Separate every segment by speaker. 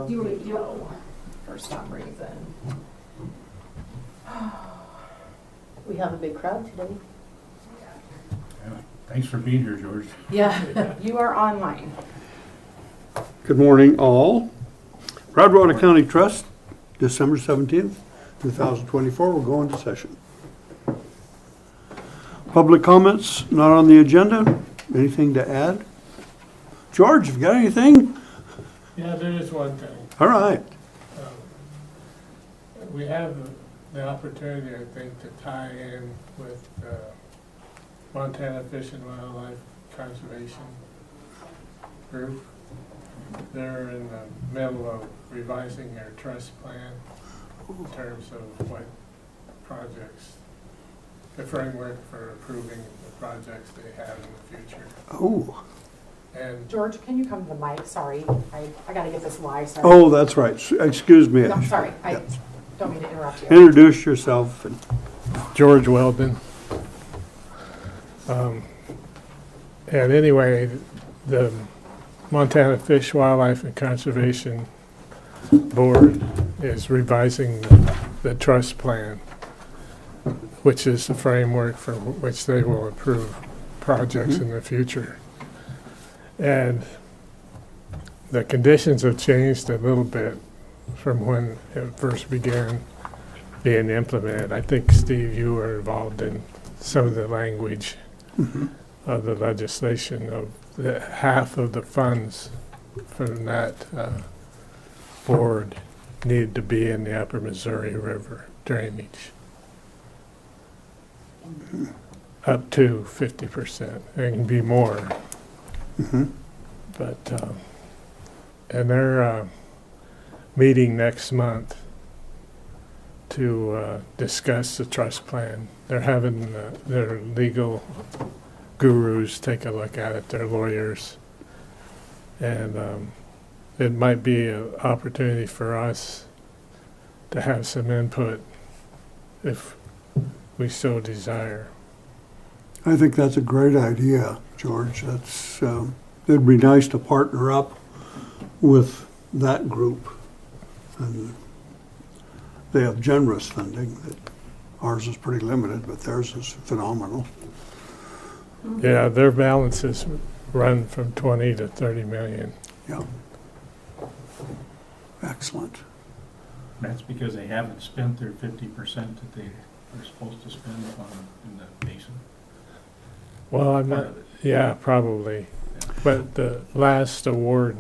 Speaker 1: of video for some reason.
Speaker 2: We have a big crowd today.
Speaker 3: Yeah. Thanks for being here, George.
Speaker 1: Yeah, you are online.
Speaker 4: Good morning, all. Broadwater County Trust, December 17th, 2024. We'll go into session. Public comments not on the agenda. Anything to add? George, have you got anything?
Speaker 5: Yeah, there is one thing.
Speaker 4: All right.
Speaker 5: We have the opportunity, I think, to tie in with Montana Fish and Wildlife Conservation Group. They're in the middle of revising their trust plan in terms of what projects, the framework for approving the projects they have in the future.
Speaker 4: Oh.
Speaker 5: And
Speaker 1: George, can you come to the mic? Sorry, I gotta get this live. Sorry.
Speaker 4: Oh, that's right. Excuse me.
Speaker 1: No, sorry, I
Speaker 4: Yeah.
Speaker 1: don't mean to interrupt you.
Speaker 4: Introduce yourself. And
Speaker 5: George Weldon. And anyway, the Montana Fish, Wildlife, and Conservation Board is revising the trust plan, which is the framework for which they will approve projects in the future. And the conditions have changed a little bit from when it first began being implemented. I think, Steve, you were involved in some of the language of the legislation of the half of the funds from that board needed to be in the upper Missouri River drainage. Up to 50%. It can be more. But, and they're meeting next month to discuss the trust plan. They're having their legal gurus take a look at it, their lawyers. And it might be an opportunity for us to have some input if we so desire.
Speaker 4: I think that's a great idea, George. That's it'd be nice to partner up with that group. And they have generous funding. Ours is pretty limited, but theirs is phenomenal.
Speaker 5: Yeah, their balances run from 20 to 30 million.
Speaker 4: Yeah. Excellent.
Speaker 3: That's because they haven't spent their 50% that they were supposed to spend in the basin.
Speaker 5: Well, I'm not, yeah, probably. But the last award,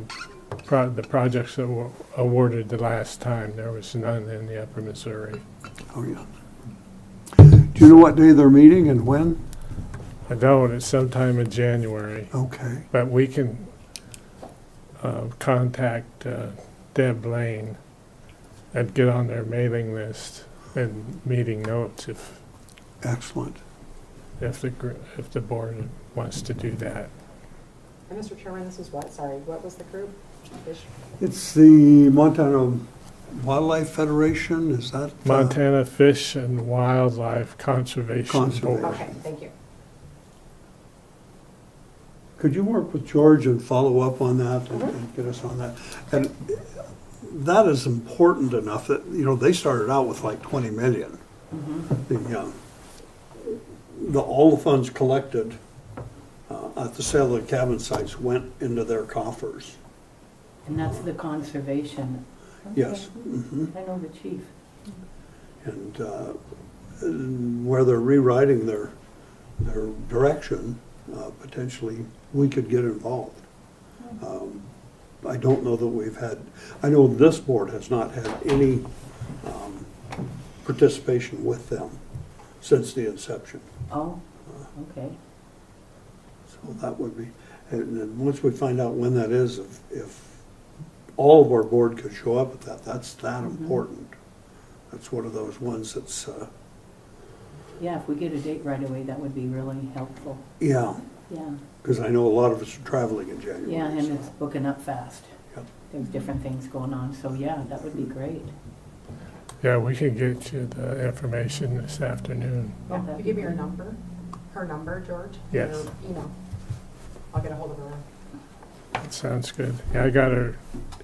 Speaker 5: the projects that were awarded the last time, there was none in the upper Missouri.
Speaker 4: Oh, yeah. Do you know what day they're meeting and when?
Speaker 5: I don't, it's sometime in January.
Speaker 4: Okay.
Speaker 5: But we can contact Deb Lane and get on their mailing list and meeting notes
Speaker 4: Excellent.
Speaker 5: if the board wants to do that.
Speaker 1: And Mr. Chairman, this is what? Sorry, what was the group? Fish?
Speaker 4: It's the Montana Wildlife Federation, is that?
Speaker 5: Montana Fish and Wildlife Conservation Board.
Speaker 1: Okay, thank you.
Speaker 4: Could you work with George and follow up on that and get us on that? And that is important enough that, you know, they started out with like 20 million. All the funds collected at the sale of the cabin sites went into their coffers.
Speaker 2: And that's the conservation. Okay.
Speaker 4: Yes.
Speaker 2: I know the chief.
Speaker 4: And where they're rewriting their direction, potentially we could get involved. I don't know that we've had, I know this board has not had any participation with them since the inception.
Speaker 2: Oh, okay.
Speaker 4: So that would be, and then once we find out when that is, if all of our board could show up at that, that's that important. That's one of those ones that's,
Speaker 2: Yeah, if we get a date right away, that would be really helpful.
Speaker 4: yeah,
Speaker 2: Yeah.
Speaker 4: because I know a lot of us are traveling in January.
Speaker 2: Yeah, and
Speaker 4: so.
Speaker 2: it's booking up fast.
Speaker 4: Yep.
Speaker 2: There's different things going on, so yeah, that would be great.
Speaker 5: Yeah, we can get you the information this afternoon.
Speaker 2: Yeah,
Speaker 1: Can
Speaker 2: that'd
Speaker 1: you
Speaker 2: be
Speaker 1: give me your
Speaker 2: great.
Speaker 1: number? Her number, George?
Speaker 5: Yes.
Speaker 1: Or email? I'll get a hold of her.
Speaker 5: That sounds good. Yeah, I got her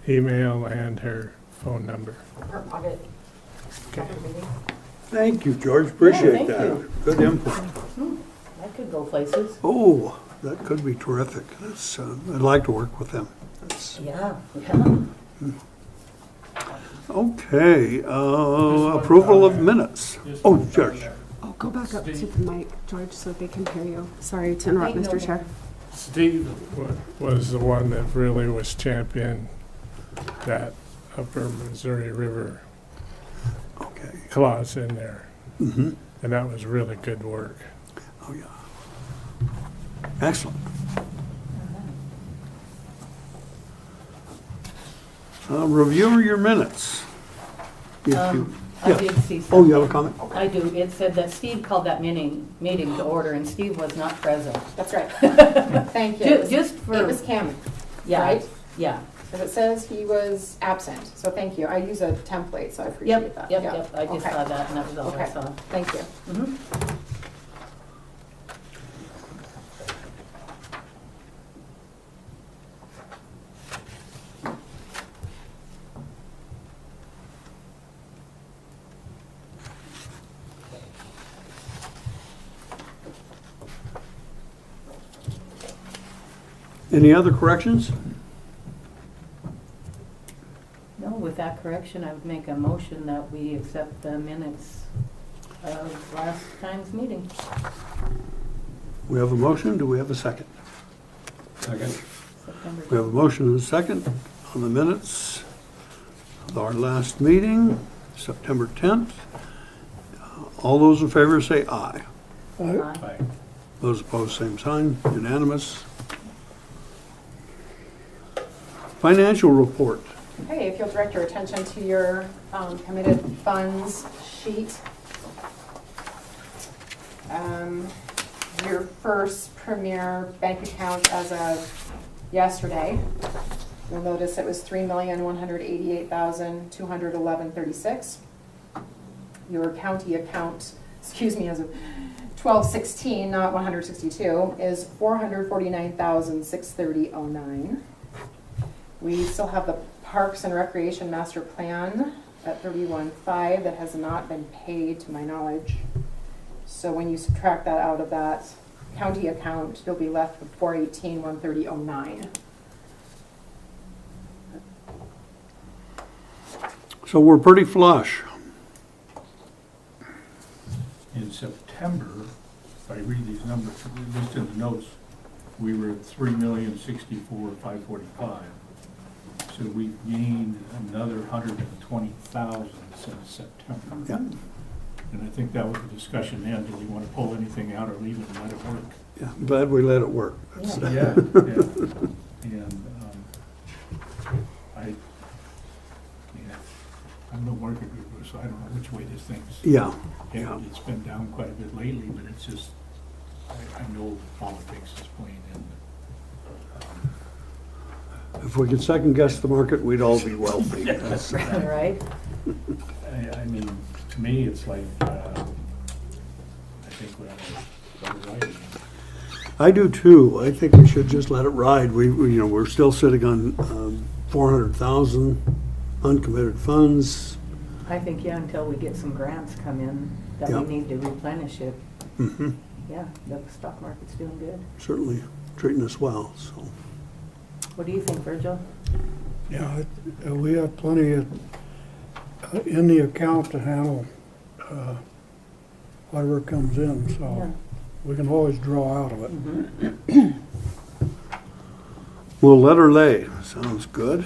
Speaker 5: email and her phone number.
Speaker 1: I'll get
Speaker 5: Okay.
Speaker 1: after the meeting.
Speaker 4: Thank you, George, appreciate
Speaker 2: thank
Speaker 4: that.
Speaker 2: you.
Speaker 4: Good input.
Speaker 2: That could go places.
Speaker 4: Oh, that could be terrific. That's, I'd like to work with them. That's,
Speaker 2: Yeah, yeah.
Speaker 4: okay, approval of minutes. Oh, George.
Speaker 6: Oh, go back up to the mic, George, so they can hear you. Sorry to interrupt,
Speaker 2: Thank you.
Speaker 6: Mr. Chair.
Speaker 5: Steve was the one that really was championing that upper Missouri River
Speaker 4: Okay.
Speaker 5: clause in there.
Speaker 4: Mm-hmm.
Speaker 5: And that was really good work.
Speaker 4: Oh, yeah. Excellent. Review your minutes. If you-
Speaker 2: I
Speaker 4: yeah.
Speaker 2: did see something.
Speaker 4: Oh, you have a comment?
Speaker 2: I do. It said that Steve called that meeting to order, and Steve was not present.
Speaker 1: That's right. Thank you.
Speaker 2: Just for,
Speaker 1: It was Cam,
Speaker 2: yeah,
Speaker 1: right?
Speaker 2: yeah.
Speaker 1: Because it says he was absent, so thank you. I use a template, so I appreciate
Speaker 2: Yep,
Speaker 1: that.
Speaker 2: yep,
Speaker 1: Yeah.
Speaker 2: yep. I just
Speaker 1: Okay.
Speaker 2: saw that, and that was all I
Speaker 1: Okay.
Speaker 2: saw.
Speaker 1: Thank you.
Speaker 2: Mhm.
Speaker 4: Any other corrections?
Speaker 2: No, with that correction, I would make a motion that we accept the minutes of last time's meeting.
Speaker 4: We have a motion. Do we have a second?
Speaker 3: Second.
Speaker 2: September.
Speaker 4: We have a motion and a second on the minutes of our last meeting, September 10th. All those in favor say aye.
Speaker 2: Aye.
Speaker 3: Aye.
Speaker 4: Those opposed, same sign, unanimous. Financial report.
Speaker 1: Okay, if you'll direct your attention to your committed funds sheet. Your first Premier bank account as of yesterday, you'll notice it was $3,188,211.36. Your county account, excuse me, as of 12/16, not 162, is $449,630.09. We still have the Parks and Recreation Master Plan at 31.5 that has not been paid to my knowledge. So when you subtract that out of that county account, you'll be left with 418,130.09.
Speaker 4: So we're pretty flush.
Speaker 3: In September, if I read these numbers, at least in the notes, we were at 3,064,545. So we've gained another 120,000 since September.
Speaker 4: Yeah.
Speaker 3: And I think that was the discussion then, do we want to pull anything out or leave it and let it work?
Speaker 4: Yeah, glad we let it work.
Speaker 2: Yeah.
Speaker 3: Yeah. And I'm no market guru, so I don't know which way this thing's.
Speaker 4: Yeah,
Speaker 3: Yeah, it's been down quite a bit lately, but it's just, I know politics is playing in.
Speaker 4: if we could second guess the market, we'd all be wealthy. That's-
Speaker 2: Right?
Speaker 3: I mean, to me, it's like, I think we ought to let it ride.
Speaker 4: I do too. I think we should just let it ride. We're still sitting on 400,000 uncommitted funds.
Speaker 2: I think, yeah, until we get some grants come in that
Speaker 4: Yeah.
Speaker 2: we need to replenish it.
Speaker 4: Mhm.
Speaker 2: Yeah, the stock market's doing good.
Speaker 4: Certainly treating us well, so.
Speaker 2: What do you think, Virgil?
Speaker 7: Yeah, we have plenty in the account to handle whatever comes in,
Speaker 2: Yeah.
Speaker 7: so we can always draw out of it.
Speaker 2: Mhm.
Speaker 4: We'll let her lay. Sounds good.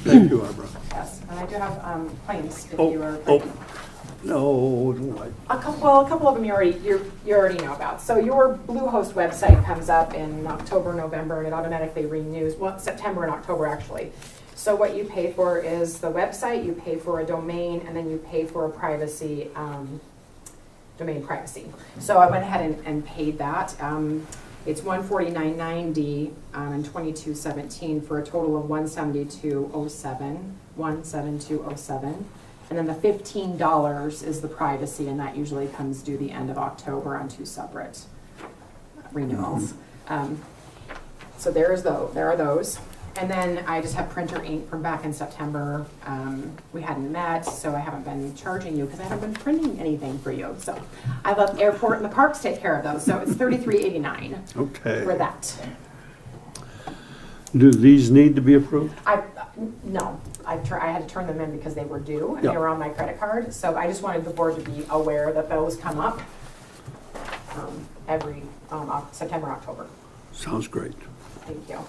Speaker 4: Thank you, Barbara.
Speaker 1: Yes, and I do have claims if
Speaker 4: Oh,
Speaker 1: you are.
Speaker 4: oh. No, don't like.
Speaker 1: A couple of them you already know about. So your Bluehost website comes up in October, November, and it automatically renews. Well, September and October actually. So what you pay for is the website, you pay for a domain, and then you pay for a privacy domain privacy. So I went ahead and paid that. It's $149.90 and $22.17 for a total of $172.07. And then the $15 is the privacy, and that usually comes due the end of October on two separate renewals. So there are those. And then I just have printer ink from back in September. We hadn't met, so I haven't been charging you because I haven't been printing anything for you. So I let the airport and the parks take care of those. So it's $33.89
Speaker 4: Okay.
Speaker 1: for that.
Speaker 4: Do these need to be approved?
Speaker 1: No, I had to turn them in because they were due and
Speaker 4: Yeah.
Speaker 1: they were on my credit card. So I just wanted the board to be aware that those come up every September, October.
Speaker 4: Sounds great.
Speaker 1: Thank you.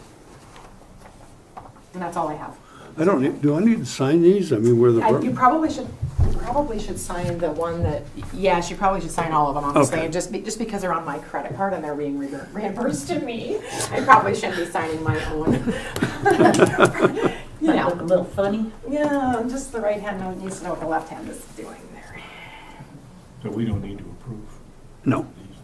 Speaker 1: And that's all I have.
Speaker 4: I don't need, do I need to sign these? I mean, where the,
Speaker 1: You probably should sign the one that, yes, you probably should sign all of them, honestly.
Speaker 4: Okay.
Speaker 1: And just because they're on my credit card and they're being reimbursed to me, I probably shouldn't be signing my own. You
Speaker 2: Might
Speaker 1: know.
Speaker 2: look a little funny.
Speaker 1: Yeah, just the right hand needs to know what the left hand is doing there.
Speaker 3: So we don't need to approve
Speaker 4: no.
Speaker 3: these.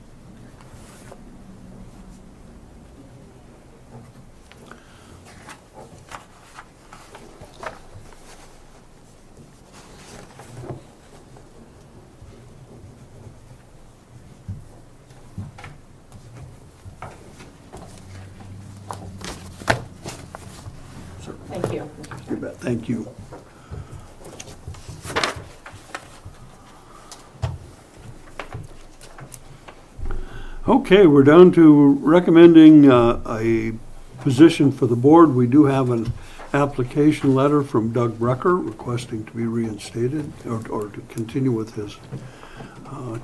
Speaker 1: Thank you.
Speaker 4: You bet. Thank you. Okay, we're down to recommending a position for the board. We do have an application letter from Doug Brecker requesting to be reinstated or to continue with his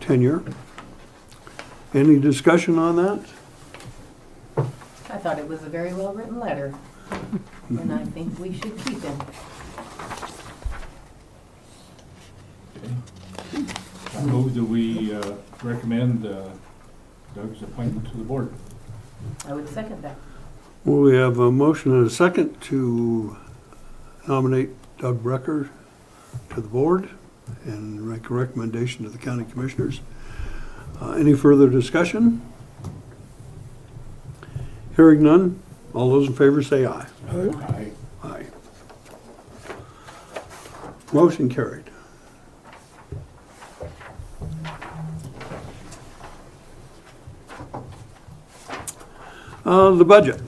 Speaker 4: tenure. Any discussion on that?
Speaker 2: I thought it was a very well-written letter, and I think we should keep him.
Speaker 3: Okay. I move that we recommend Doug's appointment to the board.
Speaker 2: I would second that.
Speaker 4: Well, we have a motion and a second to nominate Doug Brecker to the board and make a recommendation to the county commissioners. Any further discussion? Hearing none, all those in favor say aye.
Speaker 3: Aye.
Speaker 4: Aye. Motion carried. The budget.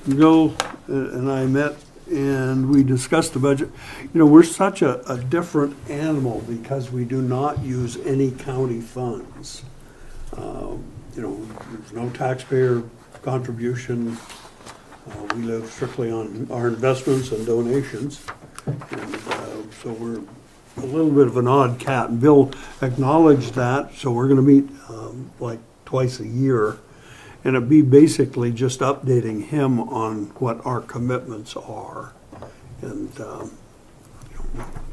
Speaker 4: Bill and I met and we discussed the budget. You know, we're such a different animal because we do not use any county funds. You know, there's no taxpayer contribution. We live strictly on our investments and donations. And so we're a little bit of an odd cat. And Bill acknowledged that, so we're going to meet like twice a year. And it'd be basically just updating him on what our commitments are. And you know,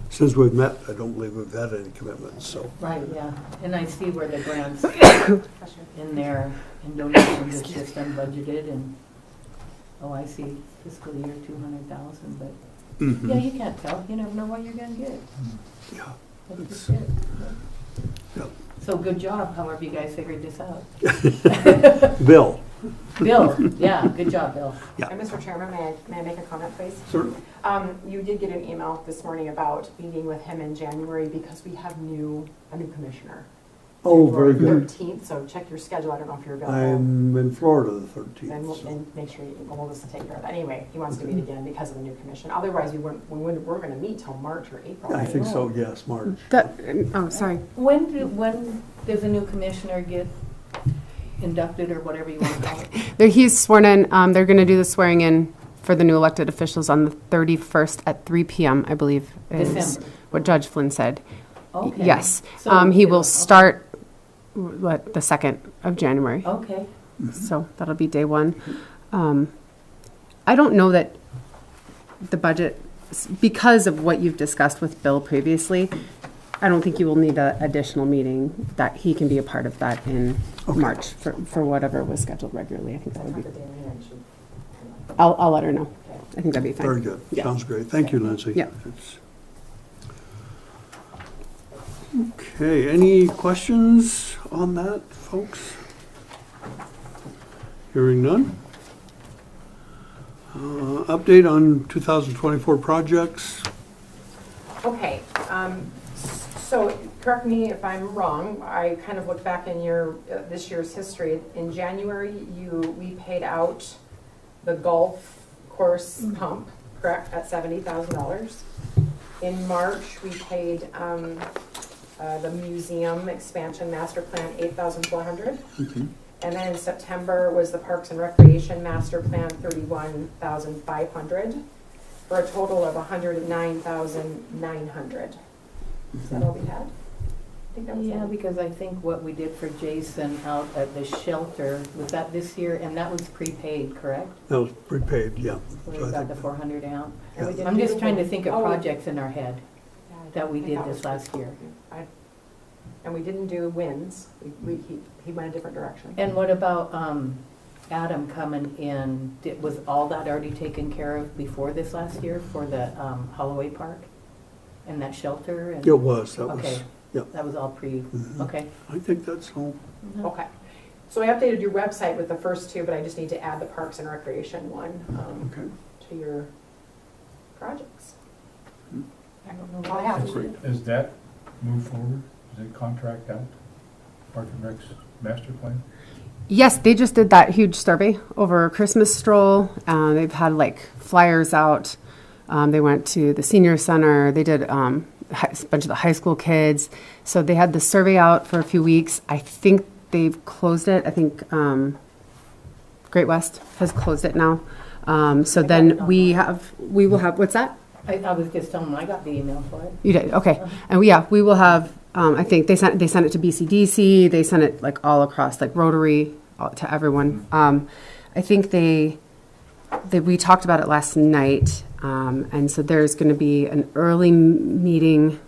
Speaker 4: since we've met, I don't believe we've had any commitments, so.
Speaker 2: Right, yeah. And I see where the grants in there and donations is just unbudgeted and, oh, I see fiscal year 200,000, but yeah, you can't tell. You never know what you're gonna get.
Speaker 4: Yeah.
Speaker 2: That's
Speaker 4: It's-
Speaker 2: just it.
Speaker 4: Yeah.
Speaker 2: So good job, however you guys figured this out.
Speaker 4: Bill.
Speaker 2: Bill, yeah, good job, Bill.
Speaker 4: Yeah.
Speaker 1: And Mr. Chairman, may I make a comment, please?
Speaker 4: Certainly.
Speaker 1: You did get an email this morning about meeting with him in January because we have a new commissioner.
Speaker 4: Oh, very
Speaker 1: January
Speaker 4: good.
Speaker 1: 13th, so check your schedule. I don't know if you're available.
Speaker 4: I'm in Florida the
Speaker 1: And
Speaker 4: 13th.
Speaker 1: and make sure we'll just take care of that. Anyway, he wants to meet again because of the new commission. Otherwise, we weren't going to meet till March or April.
Speaker 4: I
Speaker 1: right?
Speaker 4: think so, yes, March.
Speaker 6: Oh, sorry.
Speaker 2: When does a new commissioner get inducted or whatever you want to call it?
Speaker 6: He's sworn in. They're going to do the swearing in for the new elected officials on the 31st at 3 p.m., I believe, is
Speaker 2: December.
Speaker 6: what Judge Flynn said.
Speaker 2: Okay.
Speaker 6: Yes.
Speaker 2: So,
Speaker 6: He will
Speaker 2: okay.
Speaker 6: start, the 2nd of January.
Speaker 2: Okay.
Speaker 6: So that'll be day one. I don't know that the budget, because of what you've discussed with Bill previously, I don't think you will need an additional meeting, that he can be a part of that in March for whatever was scheduled regularly. I think that would be, I'll let her know. I think that'd be fine.
Speaker 4: Very good.
Speaker 6: Yeah.
Speaker 4: Sounds great. Thank you, Nancy.
Speaker 6: Yeah.
Speaker 4: It's- Okay, any questions on that, folks? Hearing none. Update on 2024 projects.
Speaker 1: Okay, so correct me if I'm wrong, I kind of looked back in your, this year's history. In January, we paid out the golf course pump, correct, at $70,000. In March, we paid the museum expansion master plan, $8,400. And then in September was the Parks and Recreation Master Plan, $31,500, for a total of $109,900. Is that all we had? I think that was
Speaker 2: Yeah,
Speaker 1: it.
Speaker 2: because I think what we did for Jason out at the shelter, was that this year, and that was prepaid, correct?
Speaker 4: That was prepaid, yeah.
Speaker 2: So we
Speaker 4: So I
Speaker 2: got
Speaker 4: think-
Speaker 2: the 400 out.
Speaker 1: And we didn't
Speaker 2: I'm
Speaker 1: do
Speaker 2: just
Speaker 1: the
Speaker 2: trying to
Speaker 1: win-
Speaker 2: think of
Speaker 1: oh,
Speaker 2: projects in our head
Speaker 1: yeah, I
Speaker 2: that we
Speaker 1: think
Speaker 2: did
Speaker 1: that
Speaker 2: this
Speaker 1: was
Speaker 2: last year.
Speaker 1: And we didn't do wins. He went a different direction.
Speaker 2: And what about Adam coming in? Was all that already taken care of before this last year for the Holloway Park and that shelter? And
Speaker 4: It was, that was,
Speaker 2: okay,
Speaker 4: yep.
Speaker 2: that was all pre.
Speaker 4: Mhm.
Speaker 2: Okay.
Speaker 4: I think that's all.
Speaker 1: Okay. So I updated your website with the first two, but I just need to add the Parks and Recreation one
Speaker 4: Okay.
Speaker 1: to your projects.
Speaker 4: Hmm.
Speaker 1: I don't know what I have.
Speaker 4: Great.
Speaker 3: Is that move forward? Is it contract out? Park and Rec's master plan?
Speaker 6: Yes, they just did that huge survey over Christmas stroll. They've had like flyers out. They went to the senior center. They did a bunch of the high school kids. So they had the survey out for a few weeks. I think they've closed it. I think Great West has closed it now. So then we will have, what's that?
Speaker 2: I was just telling them I got the email for it.
Speaker 6: You did, okay. And we will have, I think they sent it to BCDC, they sent it like all across, like Rotary, to everyone. I think we talked about it last night, and so there's gonna be an early meeting,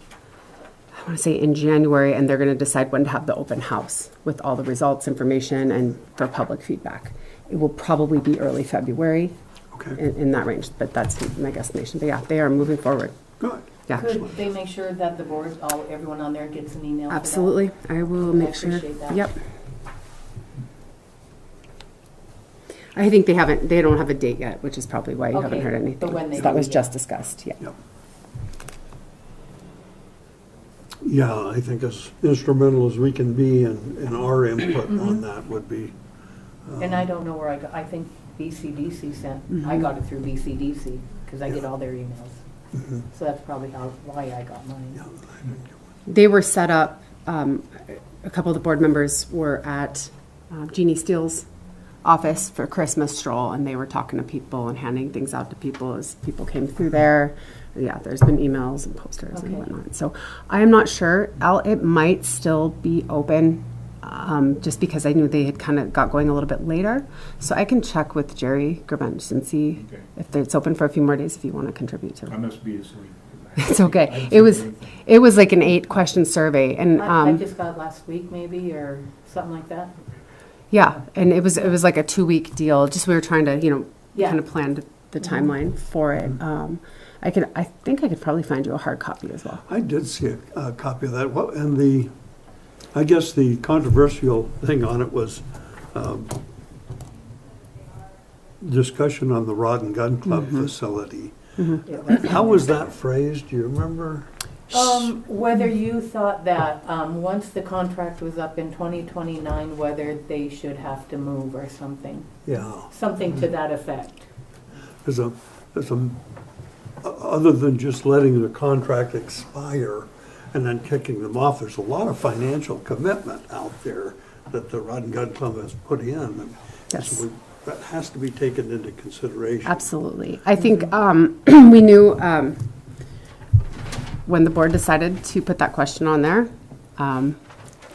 Speaker 6: I wanna say in January, and they're gonna decide when to have the open house with all the results, information, and for public feedback. It will probably be early February,
Speaker 4: Okay,
Speaker 6: in that range, but that's my guesstimation. But yeah, they are moving forward.
Speaker 4: good.
Speaker 6: Yeah,
Speaker 2: Could they make sure that the board, everyone on there gets an email for that?
Speaker 6: absolutely. I will make sure.
Speaker 2: appreciate that.
Speaker 6: Yep. I think they don't have a date yet, which is probably why you haven't
Speaker 2: Okay,
Speaker 6: heard
Speaker 2: but
Speaker 6: anything.
Speaker 2: when they
Speaker 6: So that
Speaker 2: do,
Speaker 6: was
Speaker 2: yeah.
Speaker 6: just discussed, yeah.
Speaker 4: Yep. Yeah, I think as instrumental as we can be in our input on that would be.
Speaker 2: And I don't know where I think BCDC sent, I got it through BCDC, because I get all their emails.
Speaker 4: Mhm.
Speaker 2: So that's probably why I got mine.
Speaker 4: Yeah, I didn't get
Speaker 6: They were set up, a couple of the board members were at Jeannie Steele's office for Christmas stroll, and they were talking to people and handing things out to people as people came through there. Yeah, there's been emails and posters and
Speaker 2: Okay.
Speaker 6: whatnot. So I am not sure. It might still be open, just because I knew they had kind of got going a little bit later. So I can check with Jerry Grabench and see
Speaker 3: Okay.
Speaker 6: if it's open for a few more days if you want to contribute to
Speaker 3: I
Speaker 6: it.
Speaker 3: must be asleep.
Speaker 6: It's okay.
Speaker 3: I haven't
Speaker 6: It was
Speaker 3: seen anything.
Speaker 6: it was like an 8-question survey, and
Speaker 2: I just got it last week maybe, or something like that.
Speaker 6: yeah, and it was like a 2-week deal. Just we were trying to
Speaker 2: Yeah.
Speaker 6: kind of plan the timeline for it. I think I could probably find you a hard copy as well.
Speaker 4: I did see a copy of that. And I guess the controversial thing on it was discussion on the Rod and Gun Club facility.
Speaker 2: Yeah, that's-
Speaker 4: How was that phrased? Do you remember?
Speaker 2: Whether you thought that, once the contract was up in 2029, whether they should have to move or something.
Speaker 4: Yeah.
Speaker 2: Something to that effect.
Speaker 4: Other than just letting the contract expire and then kicking them off, there's a lot of financial commitment out there that the Rod and Gun Club has put in. And
Speaker 6: Yes.
Speaker 4: so that has to be taken into consideration.
Speaker 6: Absolutely. I think we knew when the board decided to put that question on there.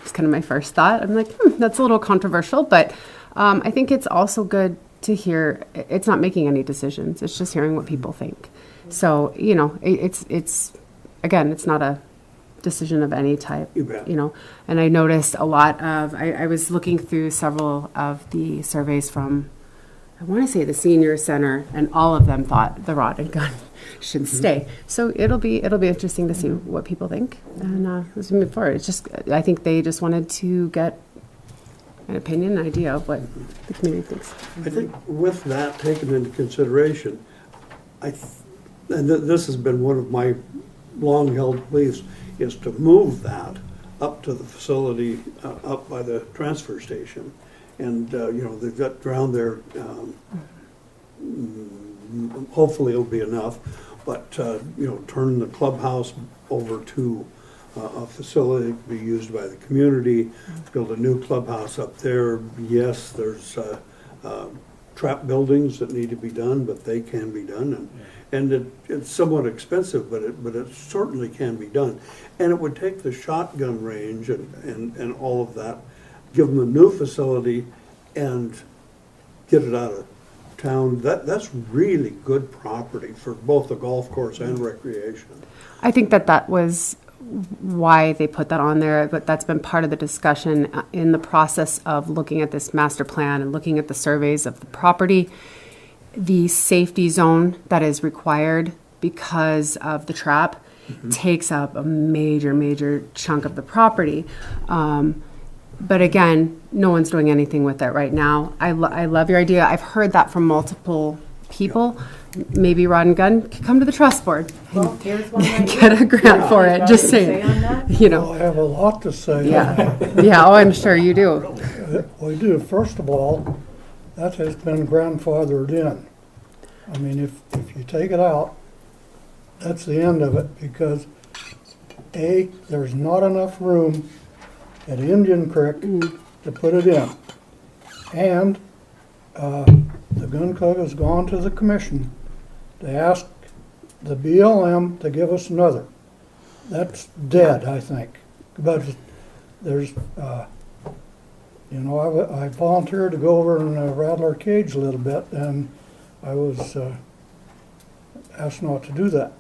Speaker 6: It's kind of my first thought. I'm like, that's a little controversial, but I think it's also good to hear. It's not making any decisions. It's just hearing what people think. So it's again, it's not a decision of any type.
Speaker 4: You bet.
Speaker 6: And I noticed a lot of. I was looking through several of the surveys from, I want to say the senior center, and all of them thought the Rod and Gun should stay. So it'll be interesting to see what people think, and let's move forward. It's just, I think they just wanted to get an opinion, an idea of what the community thinks.
Speaker 4: I think with that taken into consideration, this has been one of my long-held beliefs, is to move that up to the facility, up by the transfer station. And, you know, they've got ground there, hopefully it'll be enough, but, you know, turn the clubhouse over to a facility to be used by the community, build a new clubhouse up there. Yes, there's trap buildings that need to be done, but they can be done. And it's somewhat expensive, but it certainly can be done. And it would take the shotgun range and all of that, give them a new facility and get it out of town. That's really good property for both the golf course and recreation.
Speaker 6: I think that was why they put that on there, but that's been part of the discussion in the process of looking at this master plan and looking at the surveys of the property. The safety zone that is required because of the trap takes up a major chunk of the property. But again, no one's doing anything with it right now. I love your idea. I've heard that from multiple people. Maybe Rod and Gunn could come to the trust board
Speaker 2: Well, here's one idea.
Speaker 6: get a grant for it. Just
Speaker 2: Say
Speaker 6: saying,
Speaker 2: on that?
Speaker 6: you
Speaker 7: Well,
Speaker 6: know.
Speaker 7: I have a lot to say.
Speaker 6: Yeah, yeah. Oh, I'm sure you do.
Speaker 7: We do. First of all, that has been grandfathered in. I mean, if you take it out, that's the end of it, because A, there's not enough room at Indian Creek to put it in. And the gun club has gone to the commission to ask the BLM to give us another. That's dead, I think. But there's, you know, I volunteered to go over and rattle our cage a little bit, and I was asked not to do that.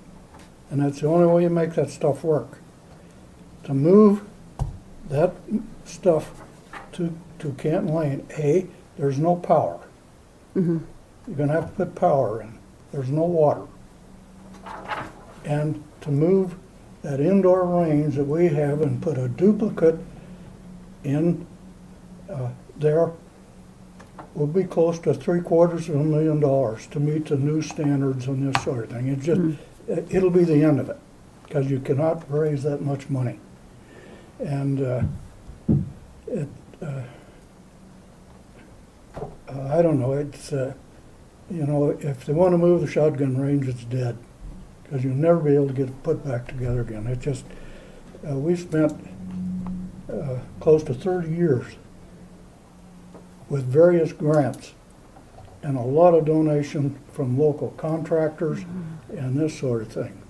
Speaker 7: And that's the only way you make that stuff work. To move that stuff to Canton Lane, A, there's no power. You're going to have to put power in. There's no water. And to move that indoor range that we have and put a duplicate in there will be close to $750,000 to meet the new standards and this sort of thing. It just, it'll be the end of it, because you cannot raise that much money. And I don't know, it's, you know, if they want to move the shotgun range, it's dead, because you'll never be able to get it put back together again. It just, we spent close to 30 years with various grants and a lot of donation from local contractors and this sort of thing.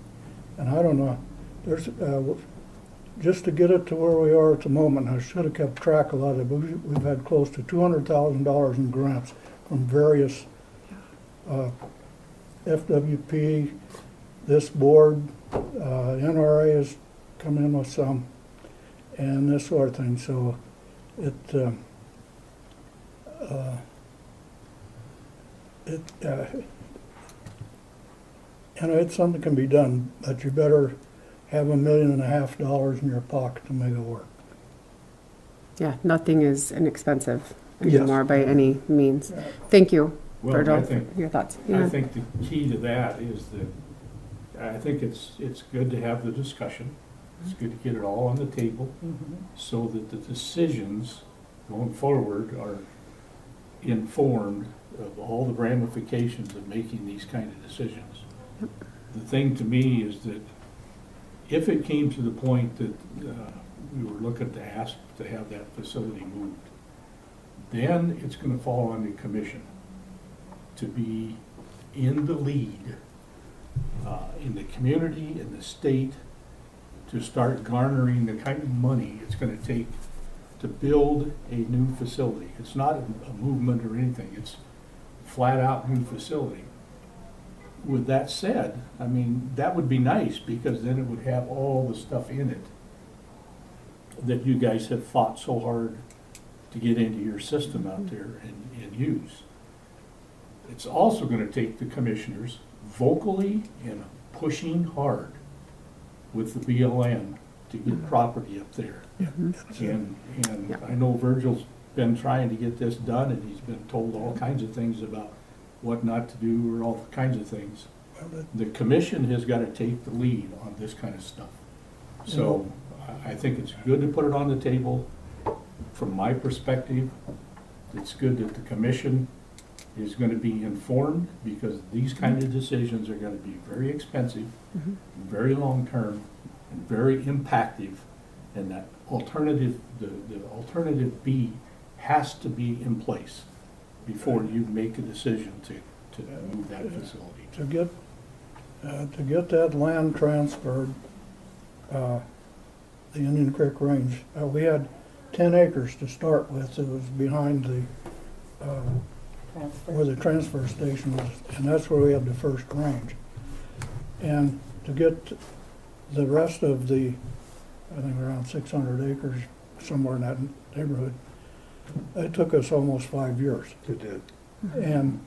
Speaker 7: And I don't know, there's, just to get it to where we are at the moment, I should have kept track of a lot of it, but we've had close to $200,000 in grants from various FWP, this board, NRA has come in with some, and this sort of thing. So it you know, it's something that can be done, but you better have $1.5 million in your pocket to make it work.
Speaker 6: Yeah, nothing is inexpensive
Speaker 4: Yes.
Speaker 6: anymore by any means. Thank you,
Speaker 3: Well, I
Speaker 6: Virgil,
Speaker 3: think,
Speaker 6: for your thoughts.
Speaker 3: I
Speaker 6: Yeah.
Speaker 3: think the key to that is that, I think it's good to have the discussion. It's good to get it all on the table, so that the decisions going forward are informed of all the ramifications of making these kind of decisions. The thing to me is that if it came to the point that we were looking to ask to have that facility moved, then it's going to fall on the commission to be in the lead in the community, in the state, to start garnering the kind of money it's going to take to build a new facility. It's not a movement or anything, it's flat out new facility. With that said, I mean, that would be nice, because then it would have all the stuff in it that you guys have fought so hard to get into your system out there and use. It's also going to take the commissioners vocally and pushing hard with the BLM to get property up there. And I know Virgil's been trying to get this done, and he's been told all kinds of things about what not to do, or all kinds of things. The commission has got to take the lead on this kind of stuff. So I think it's good to put it on the table. From my perspective, it's good that the commission is going to be informed, because these kind of decisions are going to be very expensive, very long-term, and very impactful, and that alternative, the alternative B has to be in place before you make a decision to move that facility.
Speaker 7: To get that land transferred, the Indian Creek Range, we had 10 acres to start with. It was behind the where the transfer station was, and that's where we had the first range. And to get the rest of the, I think around 600 acres, somewhere in that neighborhood, it took us almost 5 years.
Speaker 4: It did.
Speaker 7: And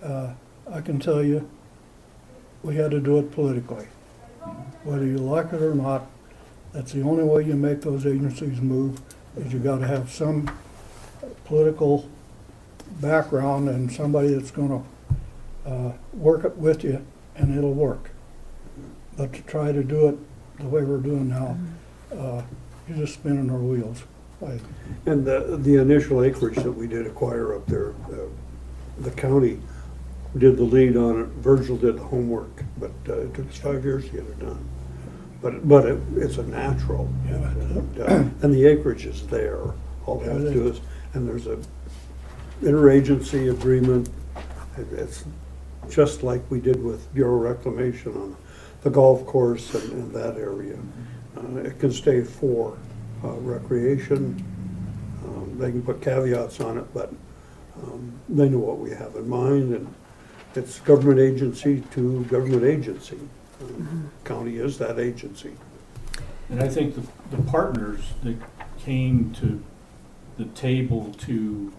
Speaker 7: I can tell you, we had to do it politically. Whether you like it or not, that's the only way you make those agencies move, is you gotta have some political background and somebody that's gonna work it with you, and it'll work. But to try to do it the way we're doing now, you're just spinning our wheels.
Speaker 4: And the initial acreage that we did acquire up there, the county did the lead on it. Virgil did the homework, but it took us 5 years to get it done. But it's a natural, and the acreage is there. All they have to do is, and there's a interagency agreement. It's just like we did with Bureau Reclamation on the golf course and that area. It can stay for recreation. They can put caveats on it, but they know what we have in mind, and it's government agency to government agency. County is that agency.
Speaker 3: And I think the partners that came to the table to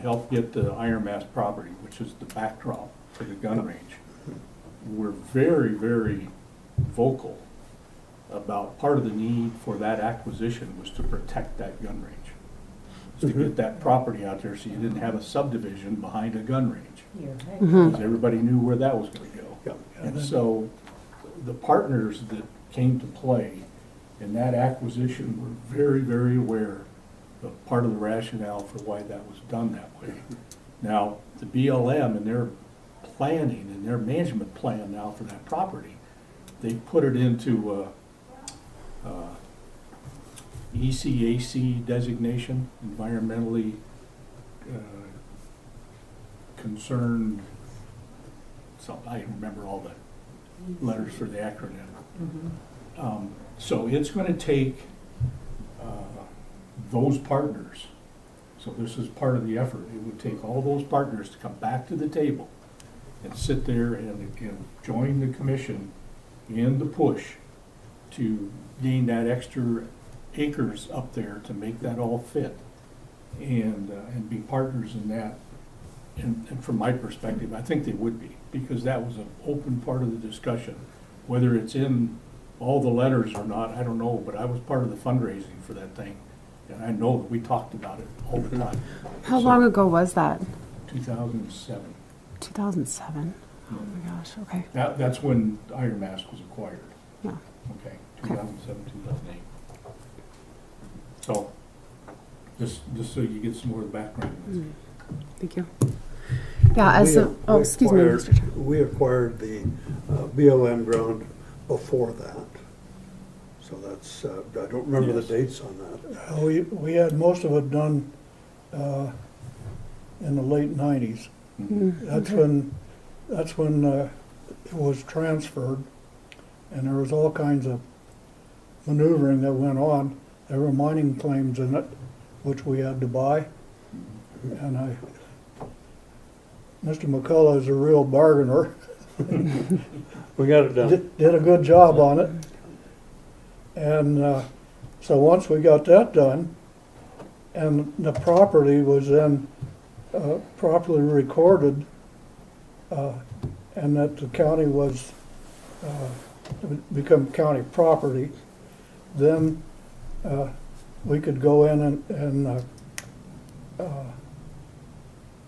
Speaker 3: help get the Iron Mass property, which is the backdrop for the gun range, were very, very vocal about part of the need for that acquisition was to protect that gun range. To get that property out there so you didn't have a subdivision behind a gun range. Because everybody knew where that was going to go. And so the partners that came to play in that acquisition were very, very aware of part of the rationale for why that was done that way. Now, the BLM and their planning and their management plan now for that property, they put it into ECAC designation, environmentally concerned, something, I don't remember all the letters for the acronym. So it's going to take those partners, so this is part of the effort, it would take all those partners to come back to the table and sit there and join the commission in the push to gain that extra acres up there to make that all fit, and be partners in that. And from my perspective, I think they would be, because that was an open part of the discussion. Whether it's in all the letters or not, I don't know, but I was part of the fundraising for that thing, and I know that we talked about it all the time.
Speaker 6: How long ago was that?
Speaker 3: 2007.
Speaker 6: 2007? Oh my gosh, okay.
Speaker 3: That's when Iron Mask was acquired.
Speaker 6: Yeah.
Speaker 3: Okay, 2007, 2008. So, just so you get some more background.
Speaker 6: Thank you. Yeah, excuse me, Mr. Chair.
Speaker 4: We acquired the BLM ground before that. So that's, I don't remember the dates on that.
Speaker 7: We had most of it done in the late 90s. That's when it was transferred, and there was all kinds of maneuvering that went on. There were mining claims in it, which we had to buy. And Mr. McCullough is a real bargainer.
Speaker 4: We got it done.
Speaker 7: Did a good job on it. And so once we got that done, and the property was then properly recorded, and that the county was become county property, then we could go in and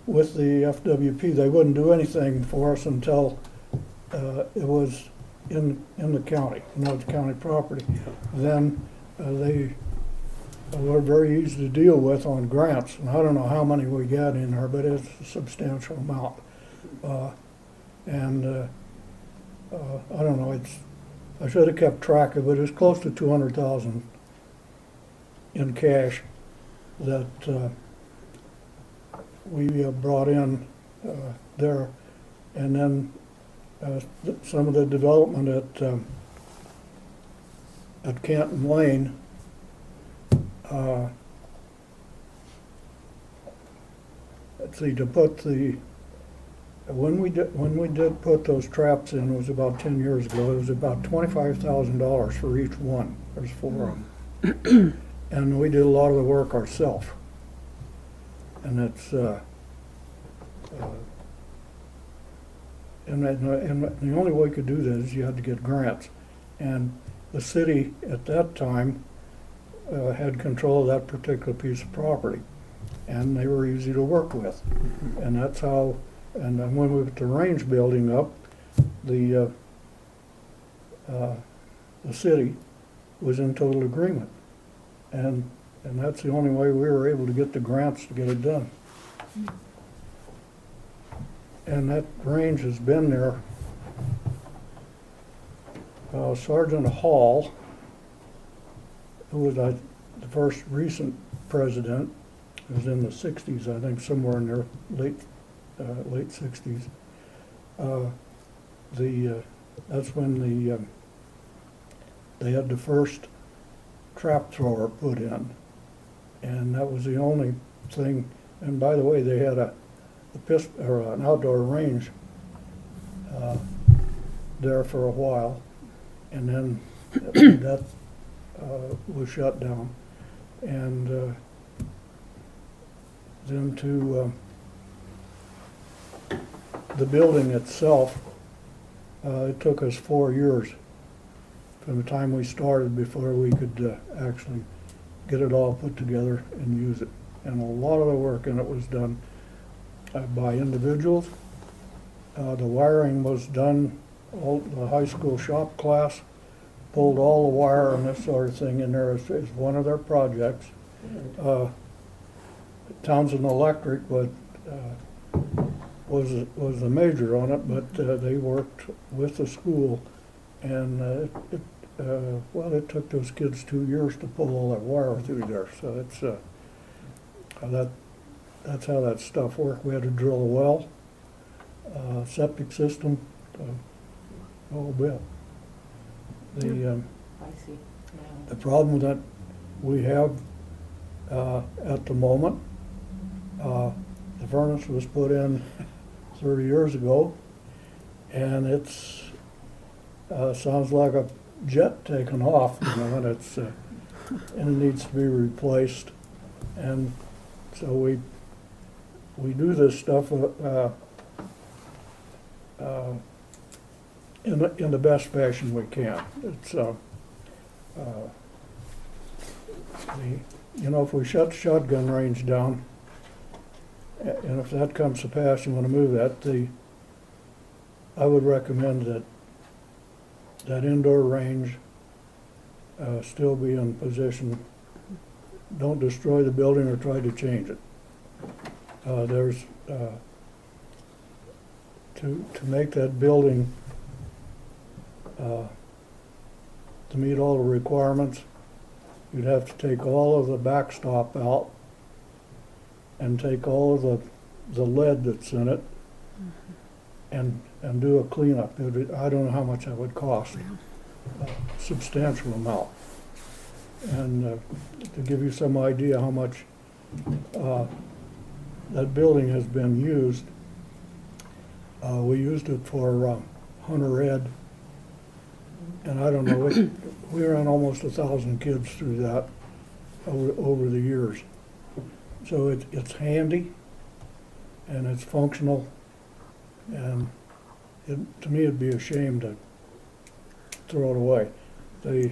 Speaker 7: with the FWP, they wouldn't do anything for us until it was in the county, the county property, then they were very easy to deal with on grants. And I don't know how many we got in there, but it's a substantial amount. I don't know, I should have kept track of it. It's close to 200,000 in cash that we brought in there. And then some of the development at Canton Lane, let's see, to put the, when we did put those traps in, it was about 10 years ago, it was about $25,000 for each one. There's 4 of them. And we did a lot of the work ourselves. And it's, and the only way you could do that is you had to get grants. And the city at that time had control of that particular piece of property. And they were easy to work with. And that's how, and then when we put the range building up, the city was in total agreement. And that's the only way we were able to get the grants to get it done. And that range has been there. Sergeant Hall, who was the first recent president, was in the 60s, I think, somewhere in their late 60s. That's when they had the first trap thrower put in, and that was the only thing. And by the way, they had an outdoor range there for a while, and then that was shut down. And then to the building itself, it took us 4 years from the time we started before we could actually get it all put together and use it. And a lot of the work in it was done by individuals. The wiring was done, all the high school shop class pulled all the wire and this sort of thing in there as one of their projects. Townsend Electric was the major on it, but they worked with the school, and it took those kids 2 years to pull all that wire through there. So it's that's how that stuff worked. We had to drill a well, septic system, a whole bit.
Speaker 2: I see.
Speaker 7: The problem that we have at the moment, the furnace was put in 30 years ago, and it's sounds like a jet taking off, and it's and it needs to be replaced. And so we do this stuff in the best fashion we can. It's if we shut the shotgun range down, and if that comes to pass, you want to move that, I would recommend that indoor range still be in position. Don't destroy the building or try to change it. There's to make that building to meet all the requirements, you'd have to take all of the backstop out and take all of the lead that's in it and do a cleanup. I don't know how much that would cost, a substantial amount. And to give you some idea how much that building has been used, we used it for Hunter Ed, and I don't know, we ran almost 1,000 kids through that over the years. So it's handy and it's functional, and to me it'd be a shame to throw it away. The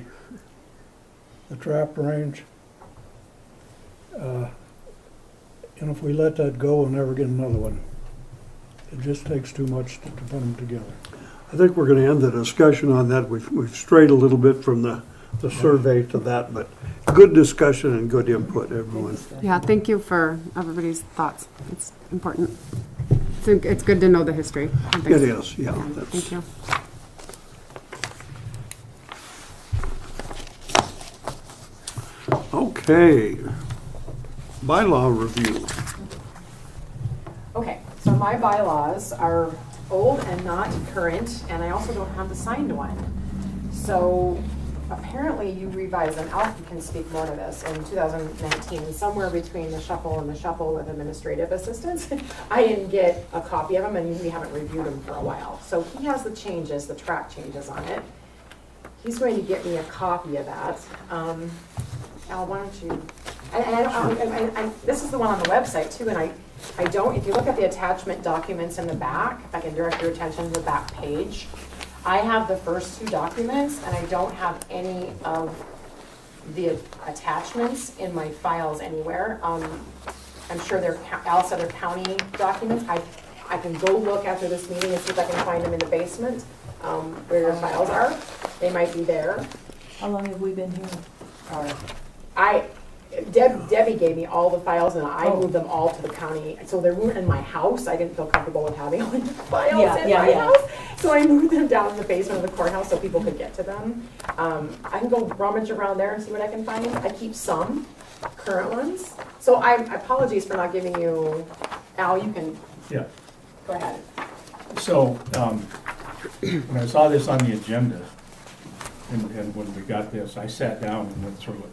Speaker 7: trap range, and if we let that go, we'll never get another one. It just takes too much to put them together.
Speaker 4: I think we're gonna end the discussion on that. We've strayed a little bit from the survey to that, but good discussion and good input, everyone.
Speaker 6: Yeah, thank you for everybody's thoughts. It's important. It's good to know the history. and
Speaker 4: It
Speaker 6: things.
Speaker 4: is, yeah.
Speaker 6: Thank you.
Speaker 4: Okay. Bylaw review.
Speaker 1: Okay, so my bylaws are old and not current, and I also don't have the signed one. So apparently you revised them, Alfie can speak more to this, in 2019, somewhere between the shuffle and the shuffle with administrative assistants. I didn't get a copy of them, and we haven't reviewed them for a while. So he has the changes, the track changes on it. He's going to get me a copy of that. Al, why don't you, and this is the one on the website too, and I don't, if you look at the attachment documents in the back, if I can direct your attention to the back page, I have the first two documents, and I don't have any of the attachments in my files anywhere. I'm sure they're, Al said they're county documents. I can go look after this meeting and see if I can find them in the basement, where your files are. They might be there.
Speaker 2: How long have we been here? Or
Speaker 1: Debbie gave me all the files, and I moved them all to the county. So they weren't in my house. I didn't feel comfortable with having all the files in my house. So I moved them down in the basement of the courthouse so people could get to them. I can go rummage around there and see what I can find. I keep some current ones. So I apologies for not giving you, Al, you can go ahead.
Speaker 3: So, when I saw this on the agenda, and when we got this, I sat down and went through it.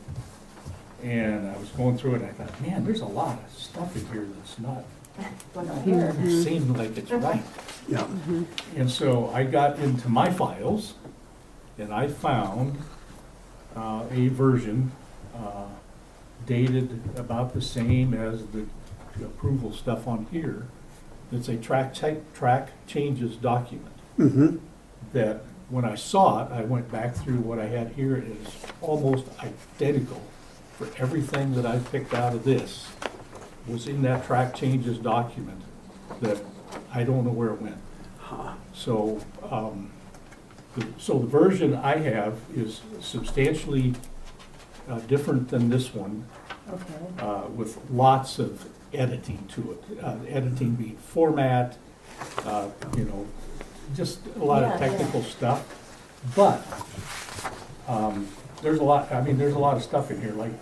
Speaker 3: And I was going through it, and I thought, man, there's a lot of stuff in here that's not, seemed like it's right.
Speaker 4: Yeah.
Speaker 3: And so I got into my files, and I found a version dated about the same as the approval stuff on here. It's a track changes document.
Speaker 4: Mm-hmm.
Speaker 3: That when I saw it, I went back through what I had here. It is almost identical for everything that I picked out of this was in that track changes document that I don't know where it went. So, so the version I have is substantially different than this one, with lots of editing to it. Editing being format, you know, just a lot of technical stuff. But there's a lot. I mean, there's a lot of stuff in here. Like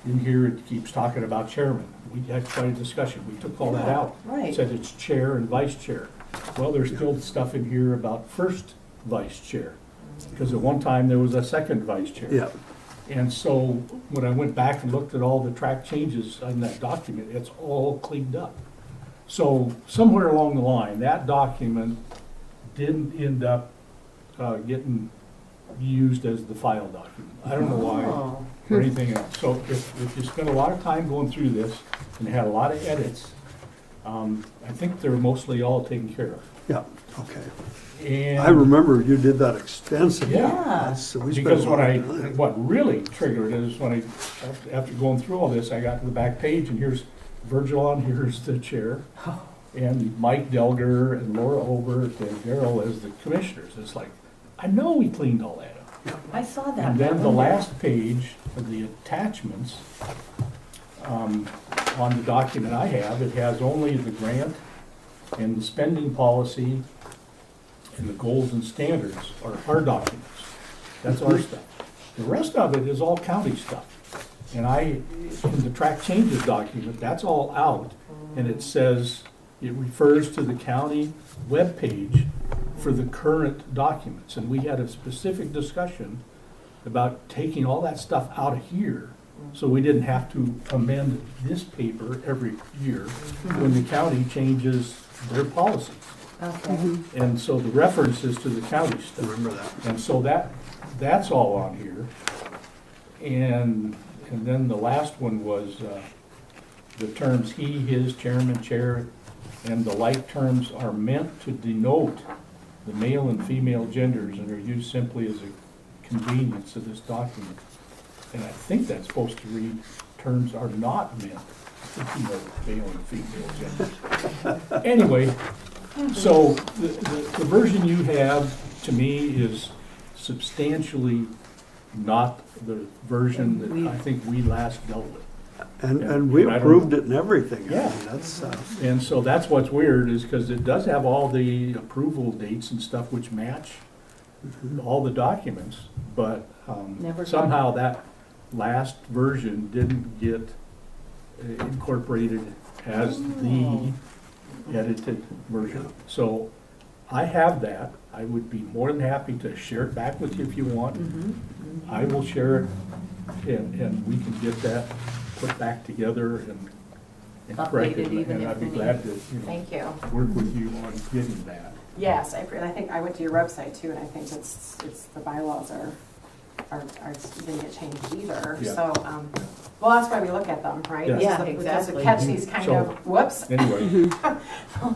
Speaker 3: in here, it keeps talking about chairman. We had quite a discussion. We took all that out.
Speaker 2: Right.
Speaker 3: Said it's chair and vice chair. Well, there's still stuff in here about first vice chair, because at one time there was a second vice chair.
Speaker 4: Yeah.
Speaker 3: And so when I went back and looked at all the track changes in that document, it's all cleaned up. So somewhere along the line, that document didn't end up getting used as the file document. I don't know why or anything else. So if you spend a lot of time going through this and had a lot of edits, I think they're mostly all taken care of.
Speaker 4: Yeah, okay.
Speaker 3: And
Speaker 4: I remember you did that extensively.
Speaker 2: Yeah.
Speaker 4: So we spent
Speaker 3: because
Speaker 4: a lot
Speaker 3: when
Speaker 4: of time.
Speaker 3: what really triggered it is when after going through all this, I got to the back page and here's Virgil on, here's the chair, and Mike Delger and Laura Obert and Daryl as the commissioners. It's like, I know we cleaned all that up.
Speaker 2: I saw that.
Speaker 3: And then the last page of the attachments, on the document I have, it has only the grant and the spending policy and the goals and standards are our documents. That's our stuff. The rest of it is all county stuff. And in the track changes document, that's all out, and it says, it refers to the county webpage for the current documents. And we had a specific discussion about taking all that stuff out of here, so we didn't have to amend this paper every year when the county changes their policies.
Speaker 2: Okay.
Speaker 3: And so the references to the county stuff.
Speaker 4: Remember that.
Speaker 3: And so that's all on here. And then the last one was the terms he, his, chairman, chair, and the like terms are meant to denote the male and female genders and are used simply as a convenience of this document. And I think that's supposed to read, terms are not meant to denote male and female genders. Anyway, So the version you have, to me, is substantially not the version that I think we last dealt with.
Speaker 4: And we
Speaker 3: And I don't
Speaker 4: approved
Speaker 3: know.
Speaker 4: it and everything. I
Speaker 3: Yeah.
Speaker 4: mean, that's,
Speaker 3: And so that's what's weird, is because it does have all the approval dates and stuff which match all the documents, but
Speaker 2: Never
Speaker 3: somehow that last version didn't get incorporated as the edited version. So I have that. I would be more than happy to share it back with you if you want. I will share it, and we can get that put back together and correct it.
Speaker 2: Updated even
Speaker 3: And
Speaker 2: if
Speaker 3: I'd be
Speaker 2: we
Speaker 3: glad to,
Speaker 1: Thank you.
Speaker 3: work with you on getting that.
Speaker 1: Yes, I think I went to your website too, and I think it's, the bylaws didn't get changed either.
Speaker 3: Yeah.
Speaker 1: So, well, that's why we look at them, right?
Speaker 3: Yeah.
Speaker 2: Yeah,
Speaker 1: Because
Speaker 2: exactly.
Speaker 1: to catch these kind
Speaker 3: So-
Speaker 1: of, whoops.
Speaker 3: Anyway,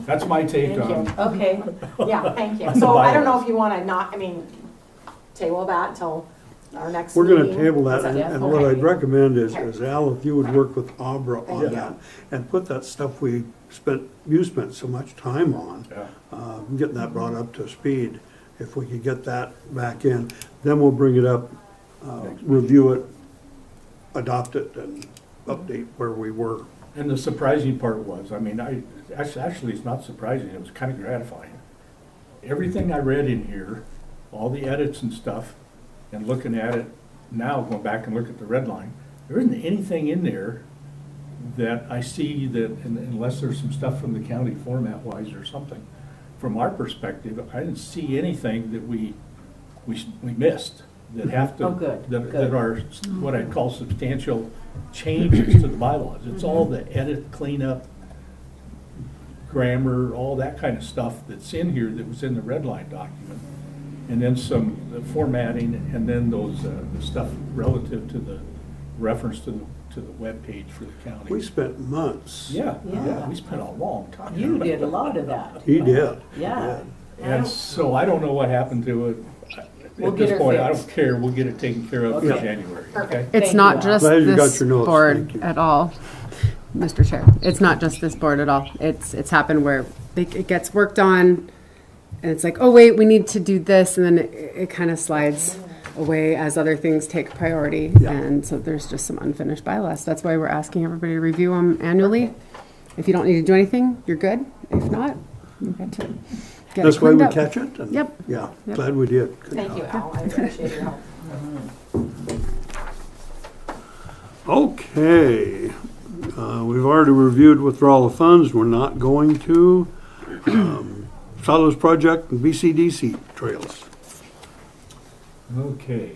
Speaker 3: that's my take
Speaker 1: Thank
Speaker 3: on.
Speaker 1: you.
Speaker 2: Okay,
Speaker 1: Yeah, thank you.
Speaker 3: On the
Speaker 1: So I don't know
Speaker 3: bylaws.
Speaker 1: if you want to not, I mean, table that until our next
Speaker 4: we're
Speaker 1: meeting.
Speaker 4: gonna table that,
Speaker 1: Is
Speaker 4: and what
Speaker 1: okay.
Speaker 4: I'd recommend is
Speaker 1: Okay.
Speaker 4: Al, if you would work with Abra
Speaker 1: Thank
Speaker 4: on
Speaker 1: you.
Speaker 4: that, and put that stuff you spent so much time on,
Speaker 3: Yeah.
Speaker 4: getting that brought up to speed. If we could get that back in, then we'll bring it up, review it, adopt it, and update where we were.
Speaker 3: And the surprising part was, I mean, actually, it's not surprising, it was kind of gratifying. Everything I read in here, all the edits and stuff, and looking at it now, going back and look at the red line, there isn't anything in there that I see that, unless there's some stuff from the county format-wise or something. From our perspective, I didn't see anything that we missed, that have to.
Speaker 2: Oh, good,
Speaker 3: That
Speaker 2: good.
Speaker 3: are what I'd call substantial changes to the bylaws. It's all the edit, cleanup, grammar, all that kind of stuff that's in here that was in the red line document. And then some formatting, and then those, the stuff relative to the reference to the webpage for the county.
Speaker 4: We spent months.
Speaker 3: Yeah,
Speaker 2: Yeah.
Speaker 3: we spent a long time.
Speaker 2: you did a lot of that.
Speaker 4: He did. he
Speaker 2: Yeah.
Speaker 4: did.
Speaker 3: And so I don't know what happened to it.
Speaker 2: We'll
Speaker 3: At
Speaker 2: get
Speaker 3: this
Speaker 2: her
Speaker 3: point, I
Speaker 2: fixed.
Speaker 3: don't care, we'll get it taken care of in
Speaker 2: Okay.
Speaker 3: January, okay?
Speaker 1: Perfect.
Speaker 6: It's
Speaker 2: Thank
Speaker 6: not
Speaker 2: you,
Speaker 6: just
Speaker 4: Glad you got
Speaker 6: this
Speaker 4: your notes.
Speaker 6: board
Speaker 4: Thank you.
Speaker 6: at all, Mr. Chair. It's not just this board at all. It's happened where it gets worked on, and it's like, oh wait, we need to do this, and then it kind of slides away as other things take priority.
Speaker 4: Yeah.
Speaker 6: And so there's just some unfinished bylaws. That's why we're asking everybody to review them annually. If you don't need to do anything, you're good. If not, you get to get
Speaker 4: That's
Speaker 6: it
Speaker 4: why
Speaker 6: cleaned
Speaker 4: we
Speaker 6: up.
Speaker 4: catch it? and-
Speaker 6: Yep.
Speaker 4: Yeah,
Speaker 6: Yep.
Speaker 4: glad we did. Good
Speaker 1: Thank you,
Speaker 4: job.
Speaker 1: Al. I appreciate your help.
Speaker 4: Okay, we've already reviewed withdrawal of funds, we're not going to. Silos Project and BCDC trails.
Speaker 3: Okay.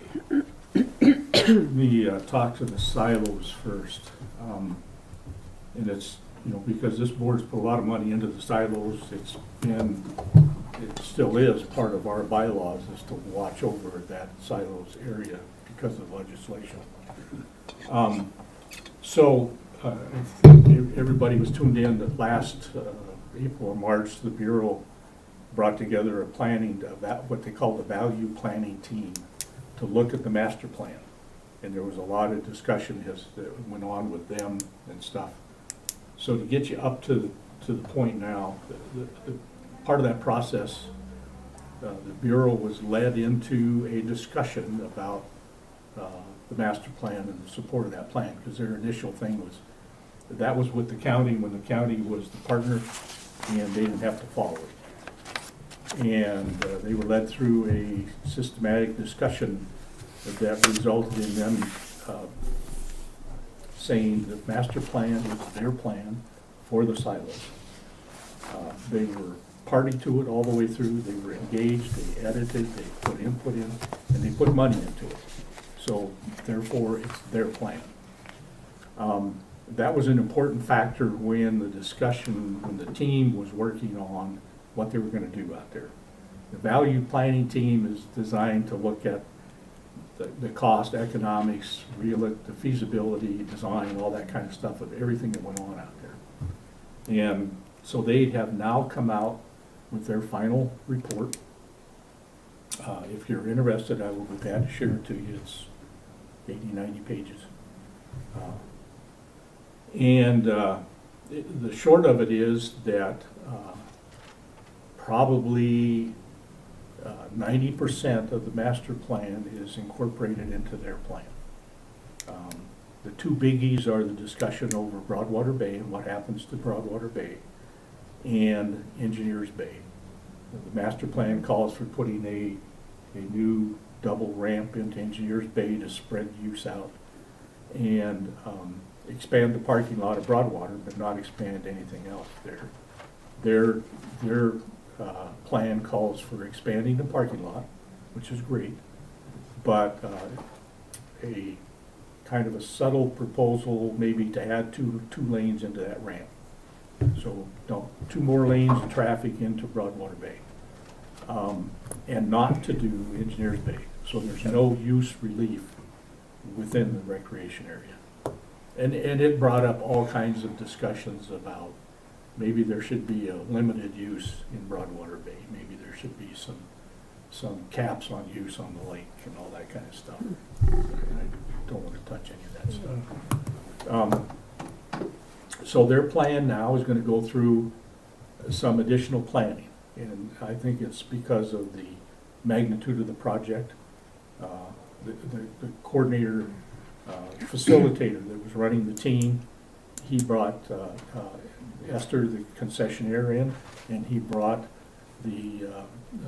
Speaker 3: Let me talk to the silos first. And it's, because this board's put a lot of money into the silos, it still is part of our bylaws, is to watch over that silos area because of legislation. So I think everybody was tuned in that last April or March, the Bureau brought together a planning, what they call the value planning team, to look at the master plan. And there was a lot of discussion that went on with them and stuff. So to get you up to the point now, the part of that process, the Bureau was led into a discussion about the master plan and the support of that plan, because their initial thing was, that was with the county when the county was the partner, and they didn't have to follow it. And they were led through a systematic discussion that resulted in them saying that master plan was their plan for the silos. They were party to it all the way through. They were engaged, they edited, they put input in, and they put money into it. So therefore, it's their plan. That was an important factor when the team was working on what they were going to do out there. The value planning team is designed to look at the cost, economics, the feasibility, design, all that kind of stuff of everything that went on out there. And so they have now come out with their final report. If you're interested, I will be glad to share it to you. It's 80, 90 pages. The short of it is that probably 90% of the master plan is incorporated into their plan. The two biggies are the discussion over Broadwater Bay and what happens to Broadwater Bay and Engineers Bay. The master plan calls for putting a new double ramp into Engineers Bay to spread use out and expand the parking lot of Broadwater, but not expand anything else there. Their plan calls for expanding the parking lot, which is great, but a kind of a subtle proposal maybe to add two lanes into that ramp. So two more lanes of traffic into Broadwater Bay. And not to do Engineers Bay. So there's no use relief within the recreation area. And it brought up all kinds of discussions about maybe there should be a limited use in Broadwater Bay. Maybe there should be some caps on use on the lake and all that kind of stuff. And I don't want to touch any of that stuff. So their plan now is going to go through some additional planning. And I think it's because of the magnitude of the project. The coordinator, facilitator that was running the team, he brought Esther, the concessionaire, in, and he brought the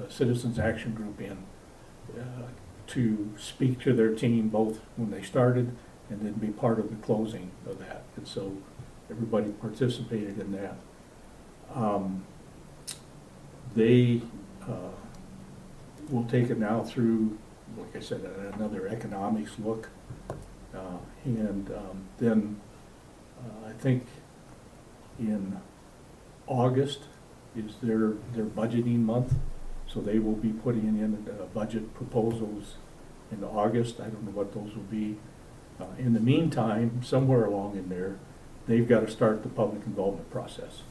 Speaker 3: Citizens Action Group in to speak to their team both when they started and then be part of the closing of that. And so everybody participated in that. They will take it now through, like I said, another economics look. And then I think in August is their budgeting month. So they will be putting in budget proposals in August. I don't know what those will be. In the meantime, somewhere along in there, they've got to start the public involvement process.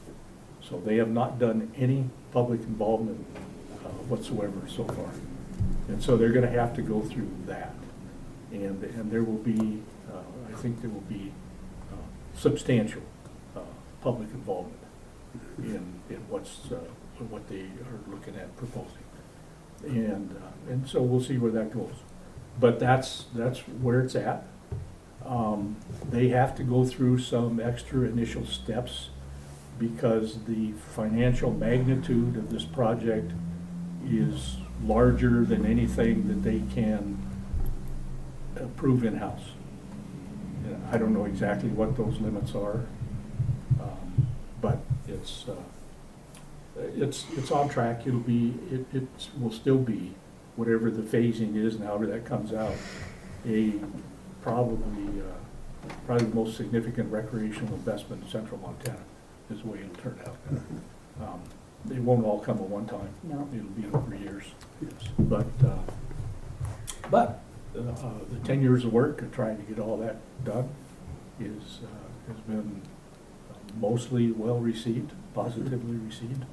Speaker 3: So they have not done any public involvement whatsoever so far. And so they're going to have to go through that. And there will be, I think there will be substantial public involvement in what they are looking at proposing. And so we'll see where that goes. But that's where it's at. They have to go through some extra initial steps because the financial magnitude of this project is larger than anything that they can approve in-house. I don't know exactly what those limits are, but it's on track. It will still be, whatever the phasing is and however that comes out, probably the most significant recreational investment in central Montana is the way it'll turn out. It won't all come at one time.
Speaker 2: No.
Speaker 3: It'll be over years. Yes. But the 10 years of work of trying to get all that done has been mostly well received, positively received.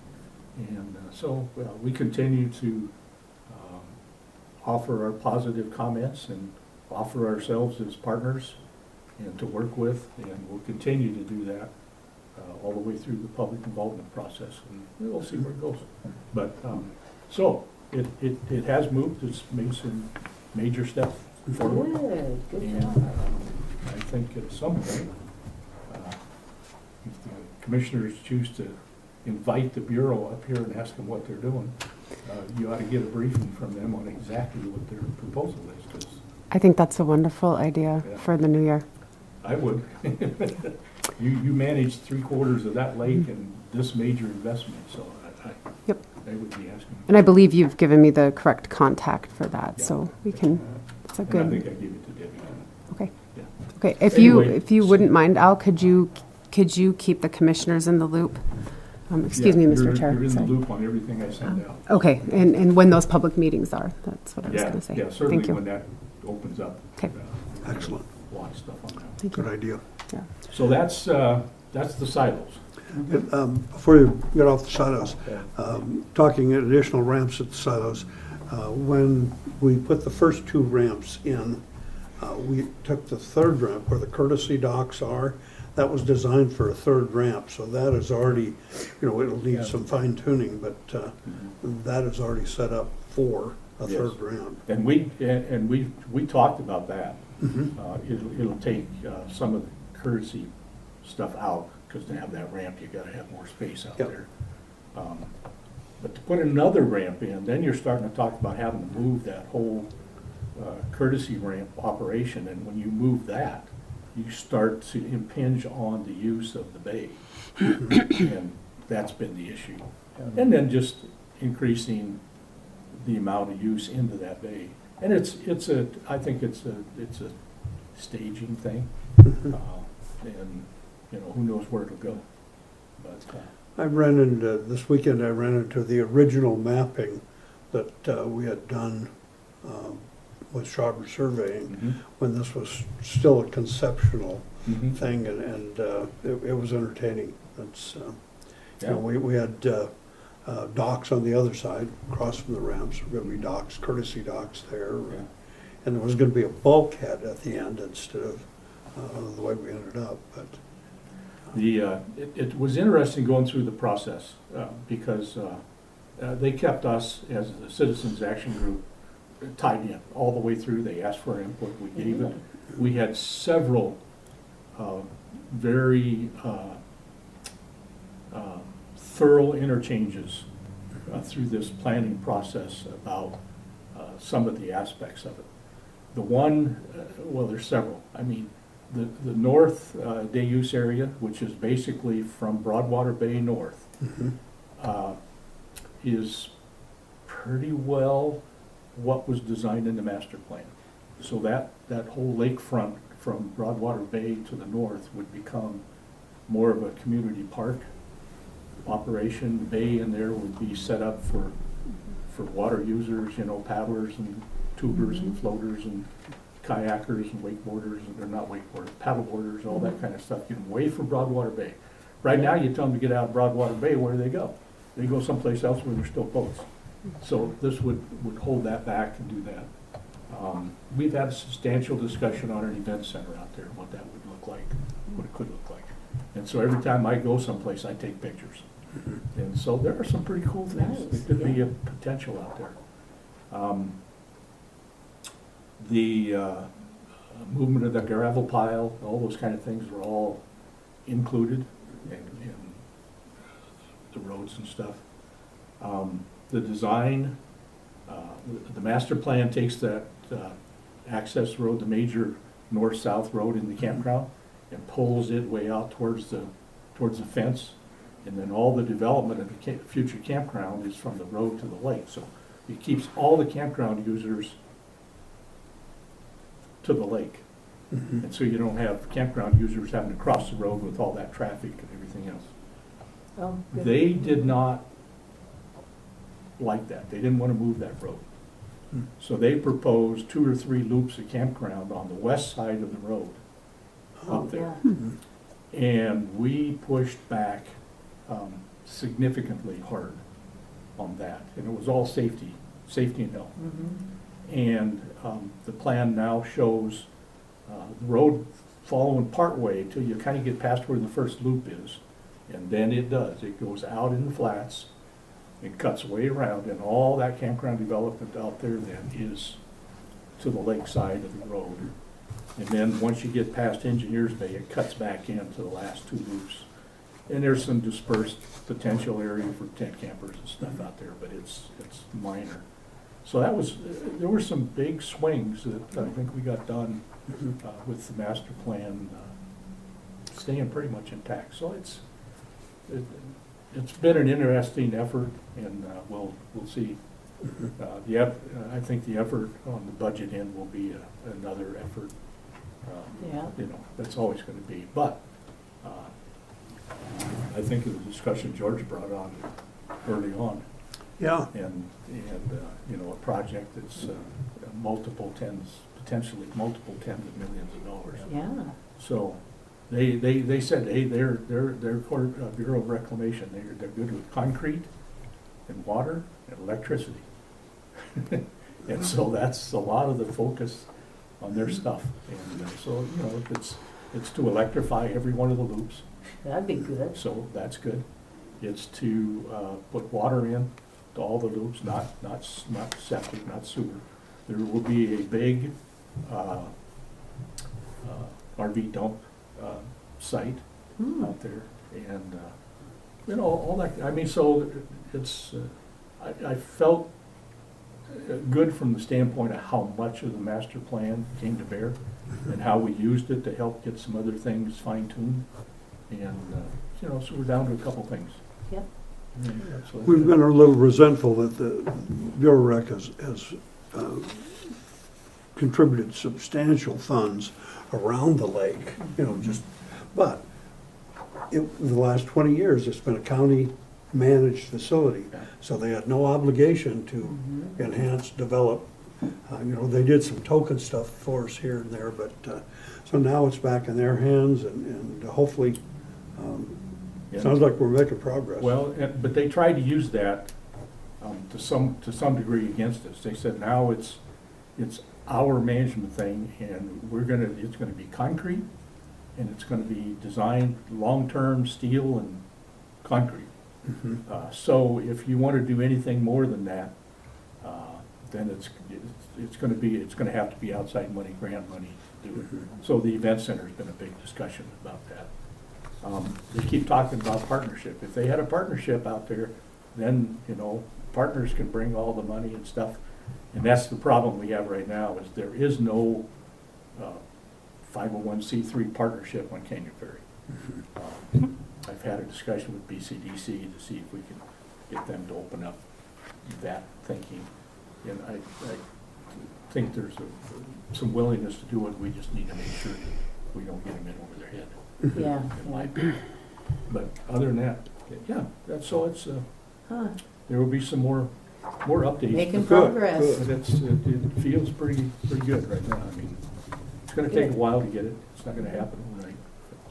Speaker 3: And so we continue to offer our positive comments and offer ourselves as partners and to work with, and we'll continue to do that all the way through the public involvement process, and we'll see where it goes. But so it has moved. It's made some major steps forward.
Speaker 2: Good
Speaker 3: And
Speaker 2: job.
Speaker 3: I think at some point, if the commissioners choose to invite the Bureau up here and ask them what they're doing, you ought to get a briefing from them on exactly what their proposal is. 'Cause
Speaker 6: I think that's a wonderful idea
Speaker 3: Yeah.
Speaker 6: for the new year.
Speaker 3: I would. You manage 3/4 of that lake and this major investment, so
Speaker 6: Yep.
Speaker 3: I would be asking.
Speaker 6: And I believe you've given me the correct contact for that,
Speaker 3: Yeah.
Speaker 6: so we can, it's a
Speaker 3: And I think
Speaker 6: good,
Speaker 3: I gave it to Debbie.
Speaker 6: okay.
Speaker 3: Yeah.
Speaker 6: Okay,
Speaker 3: Anyway,
Speaker 6: if you wouldn't mind, Al, could you keep the commissioners in the loop? Excuse me, Mr. Chair.
Speaker 3: You're in the
Speaker 6: sorry.
Speaker 3: loop on everything I send out.
Speaker 6: Okay, and when those public meetings are, that's what I was
Speaker 3: Yeah,
Speaker 6: gonna say.
Speaker 3: yeah,
Speaker 6: Thank
Speaker 3: certainly
Speaker 6: you.
Speaker 3: when that opens up.
Speaker 6: Okay.
Speaker 4: Excellent.
Speaker 3: A lot of stuff on that.
Speaker 6: Thank
Speaker 4: Good
Speaker 6: you.
Speaker 4: idea.
Speaker 6: Yeah.
Speaker 3: So that's the silos.
Speaker 4: Before you get off the silos, talking additional ramps at the silos, when we put the first 2 ramps in, we took the 3rd ramp where the courtesy docks are. that was designed for a third ramp, so that is already, it'll
Speaker 3: Yeah.
Speaker 4: need some fine tuning, but that is already set up for a
Speaker 3: Yes.
Speaker 4: third ramp.
Speaker 3: And we talked about that. It'll take some of the courtesy stuff out, because to have that ramp, you gotta have more space out
Speaker 4: Yep.
Speaker 3: there. But to put another ramp in, then you're starting to talk about having to move that whole courtesy ramp operation, and when you move that, you start to impinge on the use of the bay. And that's been the issue. And then just increasing the amount of use into that bay. And I think it's a staging thing. And, who knows where it'll go. But,
Speaker 4: This weekend I ran into the original mapping that we had done with Schauber Surveying when this was still a conceptual thing, and it was entertaining. It's,
Speaker 3: Yeah.
Speaker 4: we had docks on the other side, across from the ramps. There were going to be docks, courtesy docks there,
Speaker 3: Yeah.
Speaker 4: and there was going to be a bulkhead at the end instead of the way we ended up. But
Speaker 3: it was interesting going through the process, because they kept us, as the Citizens Action Group, tied in all the way through. They asked for our input, we gave it. We had several very thorough interchanges through this planning process about some of the aspects of it. The one, well, there's several. I mean, the north day use area, which is basically from Broadwater Bay north, is pretty well what was designed in the master plan. So that whole lakefront from Broadwater Bay to the north would become more of a community park operation. The bay in there would be set up for water users, paddlers and tubers and floaters and kayakers and wakeboarders, or not wakeboarders, paddleboarders, all that kind of stuff, getting away from Broadwater Bay. Right now, you tell them to get out of Broadwater Bay, where do they go? They go someplace else where there's still boats. So this would hold that back and do that. We've had a substantial discussion on an event center out there, what that would look like, what it could look like. And so every time I go someplace, I take pictures. And so there are some pretty cool things.
Speaker 2: Nice.
Speaker 3: There could be a potential out there. The movement of the gravel pile, all those kind of things were all included in the roads and stuff. The design, the master plan takes that access road, the major north-south road in the campground, and pulls it way out towards the fence. And then all the development of the future campground is from the road to the lake. So it keeps all the campground users to the lake. And so you don't have campground users having to cross the road with all that traffic and everything else.
Speaker 2: Oh, good.
Speaker 3: They did not like that. They didn't want to move that road. So they proposed 2 or 3 loops of campground on the west side of the road up there.
Speaker 2: Yeah.
Speaker 3: And we pushed back significantly hard on that. And it was all safety and health. And the plan now shows the road following partway till you kind of get past where the first loop is. And then it does. It goes out in the flats, it cuts way around, and all that campground development out there then is to the lake side of the road. And then once you get past Engineers Bay, it cuts back into the last 2 loops. And there's some dispersed potential area for tent campers and stuff out there, but it's minor. So there were some big swings that I think we got done with the master plan staying pretty much intact. So it's been an interesting effort, and we'll see. I think the effort on the budget end will be another effort.
Speaker 2: Yeah.
Speaker 3: That's always going to be. But I think of the discussion George brought on early on,
Speaker 4: yeah,
Speaker 3: and a project that's potentially multiple tens of millions of dollars.
Speaker 2: Yeah.
Speaker 3: So they said, hey, they're Bureau of Reclamation. They're good with concrete and water and electricity. And so that's a lot of the focus on their stuff. And so if It's to electrify every one of the loops,
Speaker 2: That'd be good.
Speaker 3: so that's good. It's to put water in to all the loops, not septic, not sewer. There will be a big RV dump site out there, and you know, all that. I mean, so it's. I felt good from the standpoint of how much of the master plan came to bear, and how we used it to help get some other things fine-tuned, and you know, so we're down to a couple things.
Speaker 2: Yep.
Speaker 4: We've been a little resentful that the Bureau Rec has contributed substantial funds around the lake, you know, but the last 20 years, it's been a county-managed facility, so they had no obligation to enhance, develop. You know, they did some token stuff for us here and there, but, so now it's back in their hands, and hopefully, sounds like we're making progress.
Speaker 3: Well, but they tried to use that to some degree against us. They said now it's our management thing, and it's gonna be concrete, and it's gonna be designed long-term steel and concrete. So if you want to do anything more than that, then it's gonna have to be outside money, grant money to do it. So the event center's been a big discussion about that. They keep talking about partnership. If they had a partnership out there, then, you know, partners can bring all the money and stuff. And that's the problem we have right now, is there is no 501c3 partnership on Canyon Ferry. I've had a discussion with BCDC to see if we can get them to open up that thinking. And I think there's some willingness to do it. We just need to make sure that we don't get them in over their head.
Speaker 2: Yeah.
Speaker 3: In my opinion. But other than that, yeah, that's all. It's there will be some more updates.
Speaker 2: Making
Speaker 3: Good,
Speaker 2: progress.
Speaker 3: But it feels pretty good right now. I mean, it's going to take a while to get it. It's not going to happen overnight.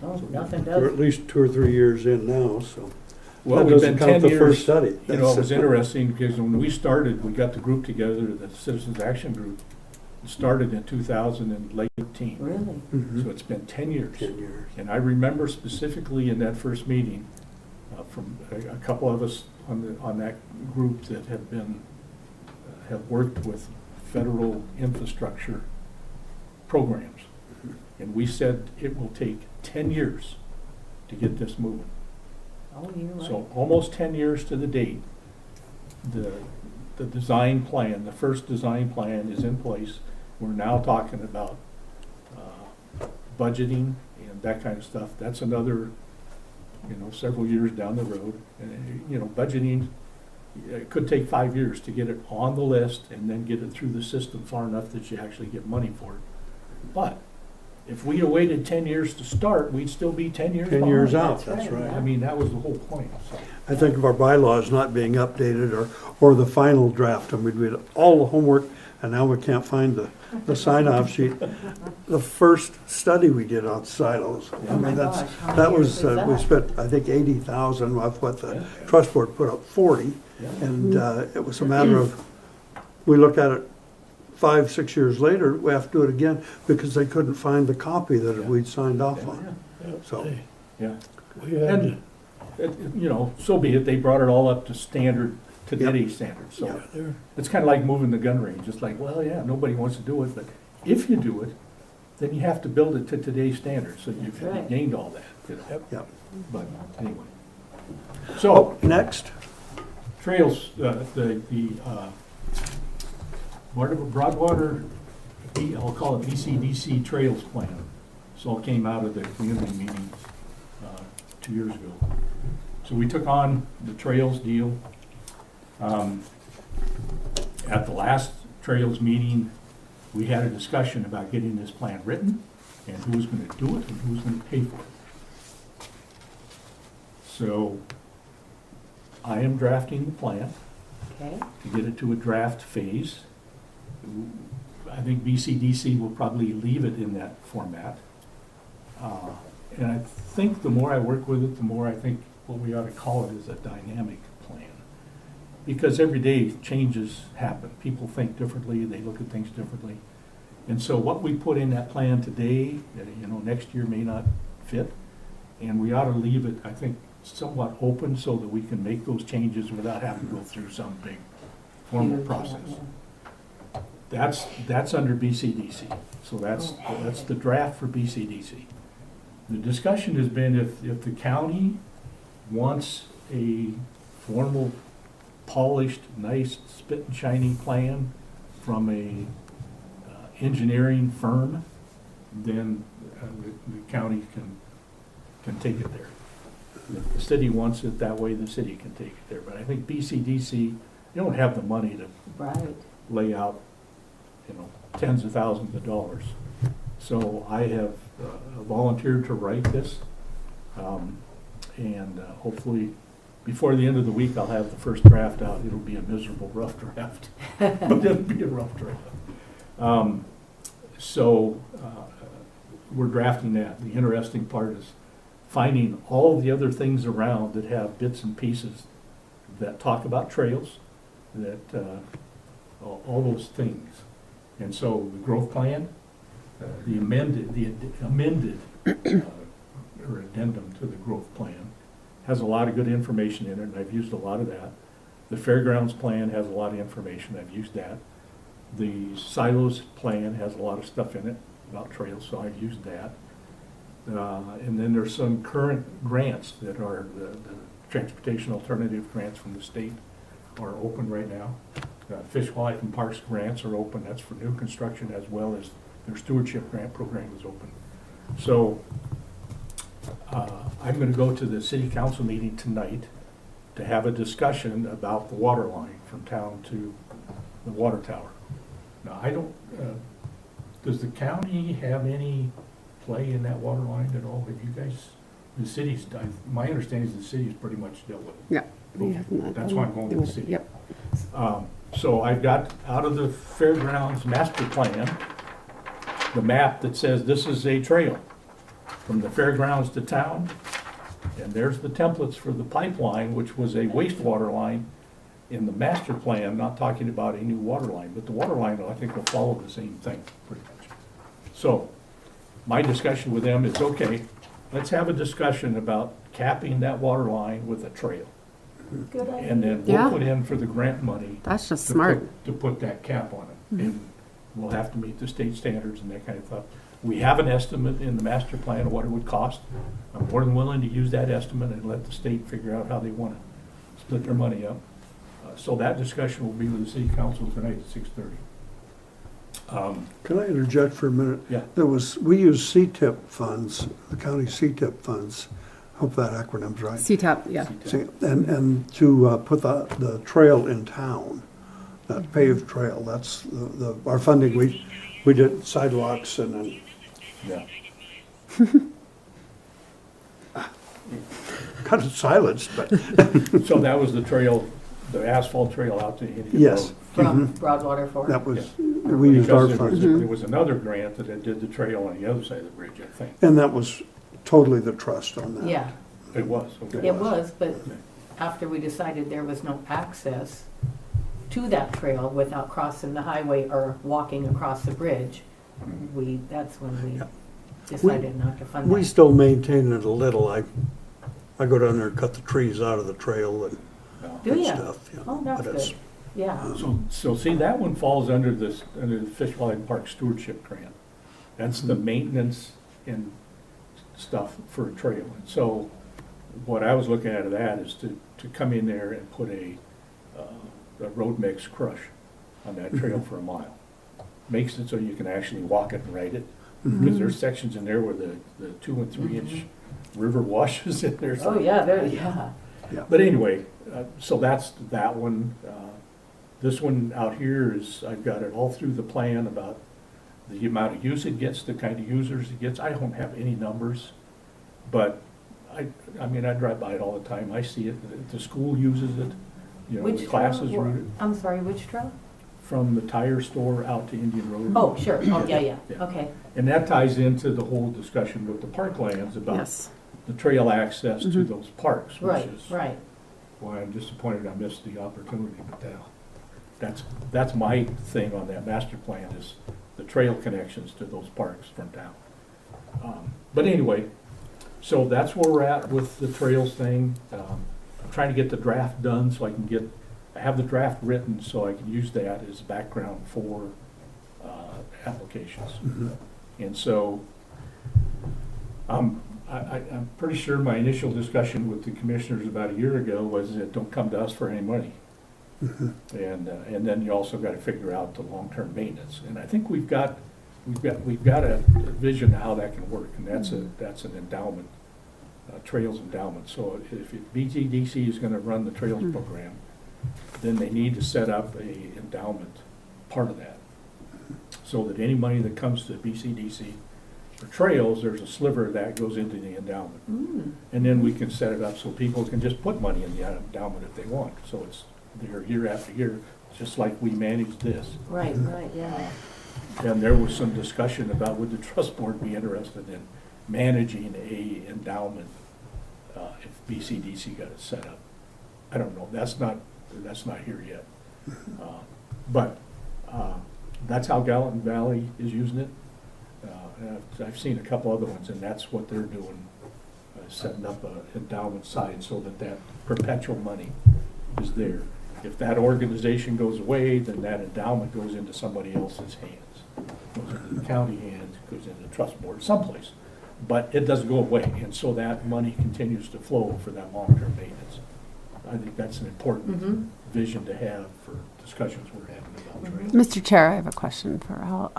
Speaker 2: Oh, nothing
Speaker 4: We're
Speaker 2: does.
Speaker 4: at least 2 or 3 years in now, so.
Speaker 3: Well,
Speaker 4: That
Speaker 3: we've
Speaker 4: doesn't
Speaker 3: been
Speaker 4: count
Speaker 3: 10
Speaker 4: the
Speaker 3: years.
Speaker 4: first study.
Speaker 3: You know, it was interesting because when we started, we got the group together, the Citizens Action Group. It started in 2018.
Speaker 2: Really?
Speaker 3: So it's been 10 years.
Speaker 4: 10 years.
Speaker 3: And I remember specifically in that first meeting, from a couple of us on that group that have worked with federal infrastructure programs. And we said it will take 10 years to get this moving.
Speaker 2: Oh, you're right.
Speaker 3: So almost 10 years to the date, the design plan, the first design plan is in place. We're now talking about budgeting and that kind of stuff. That's another, you know, several years down the road. And, you know, budgeting, it could take 5 years to get it on the list and then get it through the system far enough that you actually get money for it. But if we'd have waited 10 years to start, we'd still be 10 years
Speaker 4: 10
Speaker 3: behind.
Speaker 4: years out,
Speaker 2: That's
Speaker 4: that's
Speaker 2: right,
Speaker 4: right.
Speaker 3: I mean, that was the whole point, so.
Speaker 4: I think of our bylaws not being updated or the final draft, and we did all the homework, and now we can't find the sign-off sheet. The first study we did on silos, I
Speaker 2: Oh my
Speaker 4: mean,
Speaker 2: gosh, how
Speaker 4: that
Speaker 2: many
Speaker 4: was,
Speaker 2: years was
Speaker 4: we
Speaker 2: that?
Speaker 4: spent, I think, 80,000 off what the
Speaker 3: Yeah.
Speaker 4: trust board put up 40.
Speaker 3: Yeah.
Speaker 4: And it was a matter of, we looked at it 5, 6 years later, we have to do it again because they couldn't find the copy that
Speaker 3: Yeah.
Speaker 4: we'd signed off
Speaker 3: Yeah,
Speaker 4: on.
Speaker 3: yeah.
Speaker 4: So,
Speaker 3: Yeah.
Speaker 7: We had,
Speaker 3: And, you know, so be it, they brought it all up to standard, to today's standards, so.
Speaker 4: Yeah.
Speaker 7: there,
Speaker 3: It's kind of like moving the gun range, it's like, well, yeah, nobody wants to do it, but if you do it, then you have to build it to today's standards, so you've
Speaker 2: That's right.
Speaker 3: gained all that, you know.
Speaker 7: Yep.
Speaker 4: yeah.
Speaker 3: But anyway. So,
Speaker 4: Next,
Speaker 3: trails, Broadwater, I'll call it BCDC Trails Plan. This all came out of the community meeting 2 years ago. So we took on the trails deal. At the last trails meeting, we had a discussion about getting this plan written and who was going to do it and who was going to pay for it. So I am drafting the plan
Speaker 2: Okay.
Speaker 3: to get it to a draft phase. I think BCDC will probably leave it in that format. And I think the more I work with it, the more I think what we ought to call it is a dynamic plan. Because every day changes happen. People think differently, they look at things differently. And so what we put in that plan today, you know, next year may not fit. And we ought to leave it, I think, somewhat open so that we can make those changes without having to go through some big formal
Speaker 2: Huge,
Speaker 3: process.
Speaker 2: yeah.
Speaker 3: That's under BCDC. So that's the draft for BCDC. The discussion has been if the county wants a formal, polished, nice, spit and shiny plan from a engineering firm, then the county can take it there. If the city wants it that way, the city can take it there. But I think BCDC, they don't have the money to
Speaker 2: Right.
Speaker 3: lay out, you know, tens of thousands of dollars. So I have volunteered to write this, and hopefully before the end of the week I'll have the first draft out. It'll be a miserable, rough draft, but it'll be a rough draft. So we're drafting that. The interesting part is finding all the other things around that have bits and pieces that talk about trails, that all those things. And so the growth plan, the amended or addendum to the growth plan has a lot of good information in it, and I've used a lot of that. The fairgrounds plan has a lot of information. I've used that. The silos plan has a lot of stuff in it about trails, so I've used that. And then there's some current grants that are the transportation alternative grants from the state are open right now. Fish, Wildlife, and Parks grants are open. That's for new construction, as well as their stewardship grant program is open. So I'm going to go to the city council meeting tonight to have a discussion about the water line from town to the water tower. Now, I don't, does the county have any play in that water line at all? Have you guys, the city's, my understanding is the city's pretty much dealt with it.
Speaker 6: Yeah. We have not
Speaker 3: That's
Speaker 6: done-
Speaker 3: why I'm going to the city.
Speaker 6: Yep.
Speaker 3: So I've got out of the fairgrounds master plan, the map that says this is a trail from the fairgrounds to town. And there's the templates for the pipeline, which was a wastewater line in the master plan, not talking about a new water line, but the water line, I think, will follow the same thing, pretty much. So my discussion with them is, okay, let's have a discussion about capping that water line with a trail.
Speaker 2: Good idea.
Speaker 3: And then
Speaker 6: Yeah.
Speaker 3: we'll put in for the grant money
Speaker 6: That's just
Speaker 3: to
Speaker 6: smart.
Speaker 3: to put that cap on it. And we'll have to meet the state standards and that kind of stuff. We have an estimate in the master plan of what it would cost. I'm more than willing to use that estimate and let the state figure out how they want to split their money up. So that discussion will be with the city council tonight at 6:30.
Speaker 4: Can I interject for a minute?
Speaker 3: Yeah.
Speaker 4: We use CTIP funds, the county CTIP funds, hope that acronym's right.
Speaker 6: CTAP, yeah.
Speaker 4: And to put the trail in town, that paved trail, that's our funding, we did sidewalks and then,
Speaker 3: Yeah.
Speaker 4: kind of silenced, but,
Speaker 3: So that was the trail, the asphalt trail out to Indian Road.
Speaker 4: yes.
Speaker 2: From
Speaker 4: Mhm.
Speaker 2: Broadwater Fork.
Speaker 4: That was, we used our
Speaker 3: Because
Speaker 4: funds.
Speaker 3: there was another grant that did the trail on the other side of the bridge, I think.
Speaker 4: And that was totally the trust on that.
Speaker 2: Yeah,
Speaker 3: It was, okay.
Speaker 2: it was, but
Speaker 3: Okay.
Speaker 2: after we decided there was no access to that trail without crossing the highway or walking across the bridge, that's when we
Speaker 4: Yeah.
Speaker 2: decided not to fund
Speaker 4: We
Speaker 2: that.
Speaker 4: still maintain it a little. I go down there and cut the trees out of the trail and
Speaker 2: Do ya?
Speaker 4: stuff. Yeah.
Speaker 2: Oh, that's
Speaker 4: But it's-
Speaker 2: good. Yeah,
Speaker 3: So see, that one falls under the Fish, Wildlife, and Park Stewardship Grant. That's the maintenance and stuff for a trail. And so what I was looking at of that is to come in there and put a road mix crush on that trail for a mile. Makes it so you can actually walk it and ride it. Because there's sections in there where the 2 and 3 inch river washes in there.
Speaker 2: oh, yeah, there, yeah.
Speaker 3: But anyway, so that's that one. This one out here is, I've got it all through the plan about the amount of use it gets, the kind of users it gets. I don't have any numbers, but I mean, I drive by it all the time. I see it. The school uses it. You know, the
Speaker 2: Which
Speaker 3: classes
Speaker 2: trail?
Speaker 3: route it
Speaker 2: I'm sorry, which trail?
Speaker 3: from the tire store out to Indian Road.
Speaker 2: Oh, sure, oh, yeah,
Speaker 3: Yeah.
Speaker 2: okay.
Speaker 3: And that ties into the whole discussion with the parklands about
Speaker 6: Yes.
Speaker 3: the trail access to those parks, which
Speaker 2: Right,
Speaker 3: is
Speaker 2: right.
Speaker 3: why I'm disappointed I missed the opportunity, but that's my thing on that master plan is the trail connections to those parks from town. But anyway, so that's where we're at with the trails thing. I'm trying to get the draft done so I have the draft written so I can use that as background for applications. And so I'm pretty sure my initial discussion with the commissioners about a year ago was that don't come to us for any money. And then you also got to figure out the long-term maintenance. And I think we've got a vision of how that can work, and that's an endowment, trails endowment. So if BTDC is going to run the trails program, then they need to set up a endowment part of that, so that any money that comes to BCDC for trails, there's a sliver of that goes into the endowment. And then we can set it up so people can just put money in the endowment if they want. So it's there year after year, just like we manage this.
Speaker 2: Right, yeah.
Speaker 3: And there was some discussion about would the trust board be interested in managing a endowment if BCDC got it set up. I don't know. That's not here yet. But that's how Gallatin Valley is using it. I've seen a couple other ones, and that's what they're doing, setting up an endowment side so that perpetual money is there. If that organization goes away, then that endowment goes into somebody else's hands. Goes into the county hands, goes into the trust board, someplace. But it doesn't go away, and so that money continues to flow for that long-term maintenance. I think that's an important vision to have for discussions we're having about trails.
Speaker 6: Mr. Chair, I have a question for Al.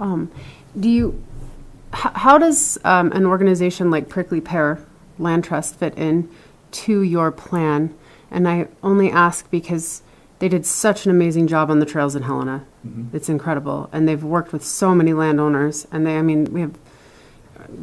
Speaker 6: How does an organization like Prickly Pear Land Trust fit in to your plan? And I only ask because they did such an amazing job on the trails in Helena. It's incredible. And they've worked with so many landowners. And we have,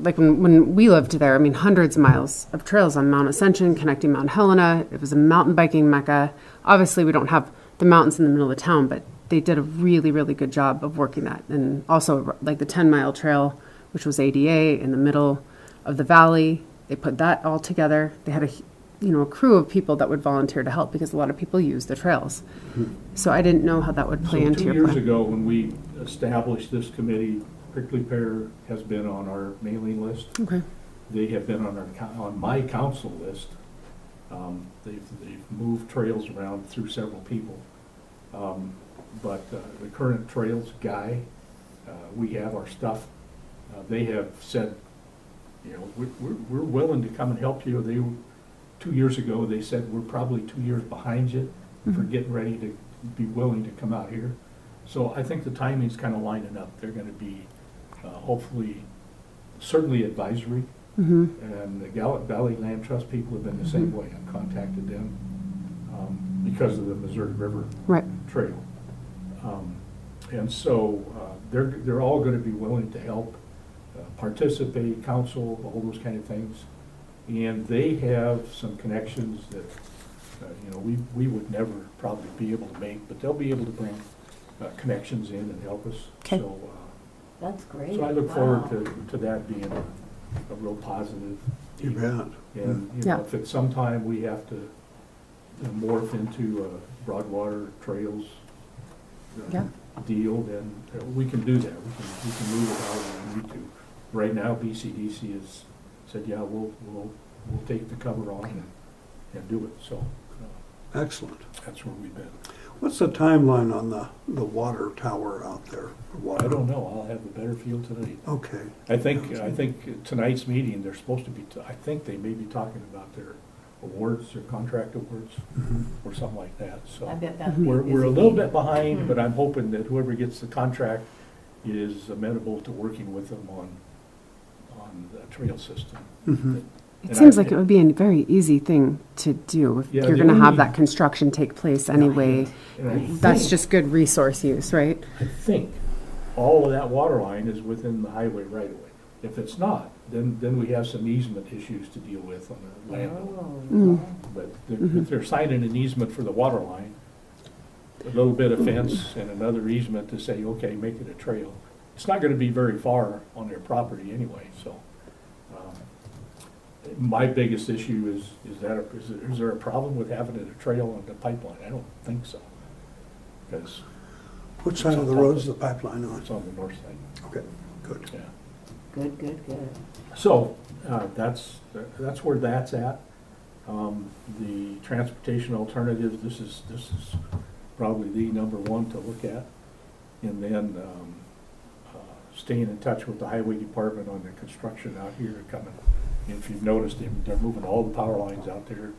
Speaker 6: like when we lived there, hundreds of miles of trails on Mount Ascension connecting Mount Helena. It was a mountain biking mecca. Obviously, we don't have the mountains in the middle of the town, but they did a really, really good job of working that. And also, like the 10-mile trail, which was ADA in the middle of the valley, they put that all together. They had a crew of people that would volunteer to help because a lot of people use the trails. So I didn't know how that would play into your plan.
Speaker 3: 2 years ago, when we established this committee, Prickly Pear has been on our mailing list.
Speaker 6: Okay.
Speaker 3: They have been on my council list. They've moved trails around through several people. But the current trails guy, we have our stuff. They have said, we're willing to come and help you. 2 years ago, they said we're probably 2 years behind you for getting ready to be willing to come out here. So I think the timing's kind of lining up. They're going to be hopefully, certainly advisory. And the Gallatin Valley Land Trust people have been the same way. I've contacted them because of the Missouri River Trail. And so they're all going to be willing to help, participate, counsel, all those kind of things. And they have some connections that we would never probably be able to make, but they'll be able to bring connections in and help us.
Speaker 6: Okay.
Speaker 3: So
Speaker 2: That's great.
Speaker 3: so I look forward to that being a real positive.
Speaker 4: You bet.
Speaker 3: And if at some time we have to morph into a Broadwater Trails deal, then we can do that. We can move it however we need to. Right now, BCDC has said, yeah, we'll take the cover on and do it. So
Speaker 4: Excellent.
Speaker 3: that's where we've been.
Speaker 4: What's the timeline on the water tower out there?
Speaker 3: I don't know. I'll have a better feel tonight.
Speaker 4: Okay.
Speaker 3: I think tonight's meeting, they're supposed to be, I think they may be talking about their awards, their contract awards, or something like that. So
Speaker 2: I bet that'd be
Speaker 3: we're a little bit behind, but I'm hoping that whoever gets the contract is amenable to working with them on the trail system.
Speaker 6: It seems like it would be a very easy thing to do if
Speaker 3: Yeah,
Speaker 6: you're
Speaker 3: the
Speaker 6: going to have
Speaker 3: only-
Speaker 6: that construction take place anyway.
Speaker 3: And I
Speaker 6: That's
Speaker 3: think-
Speaker 6: just good resource use, right?
Speaker 3: I think all of that water line is within the highway right of way. If it's not, then we have some easement issues to deal with on the land. But if they're signing an easement for the water line, a little bit of fence and another easement to say, okay, make it a trail. It's not gonna be very far on their property anyway, so. My biggest issue is there a problem with having it a trail on the pipeline? I don't think so. Because
Speaker 4: Which side of the road is the pipeline on?
Speaker 3: It's on the north side,
Speaker 4: Okay, good.
Speaker 3: yeah.
Speaker 2: Good, good, good.
Speaker 3: So, that's where that's at. The transportation alternatives, this is probably the number one to look at. And then, staying in touch with the highway department on the construction out here coming. And if you've noticed, they're moving all the power lines out there.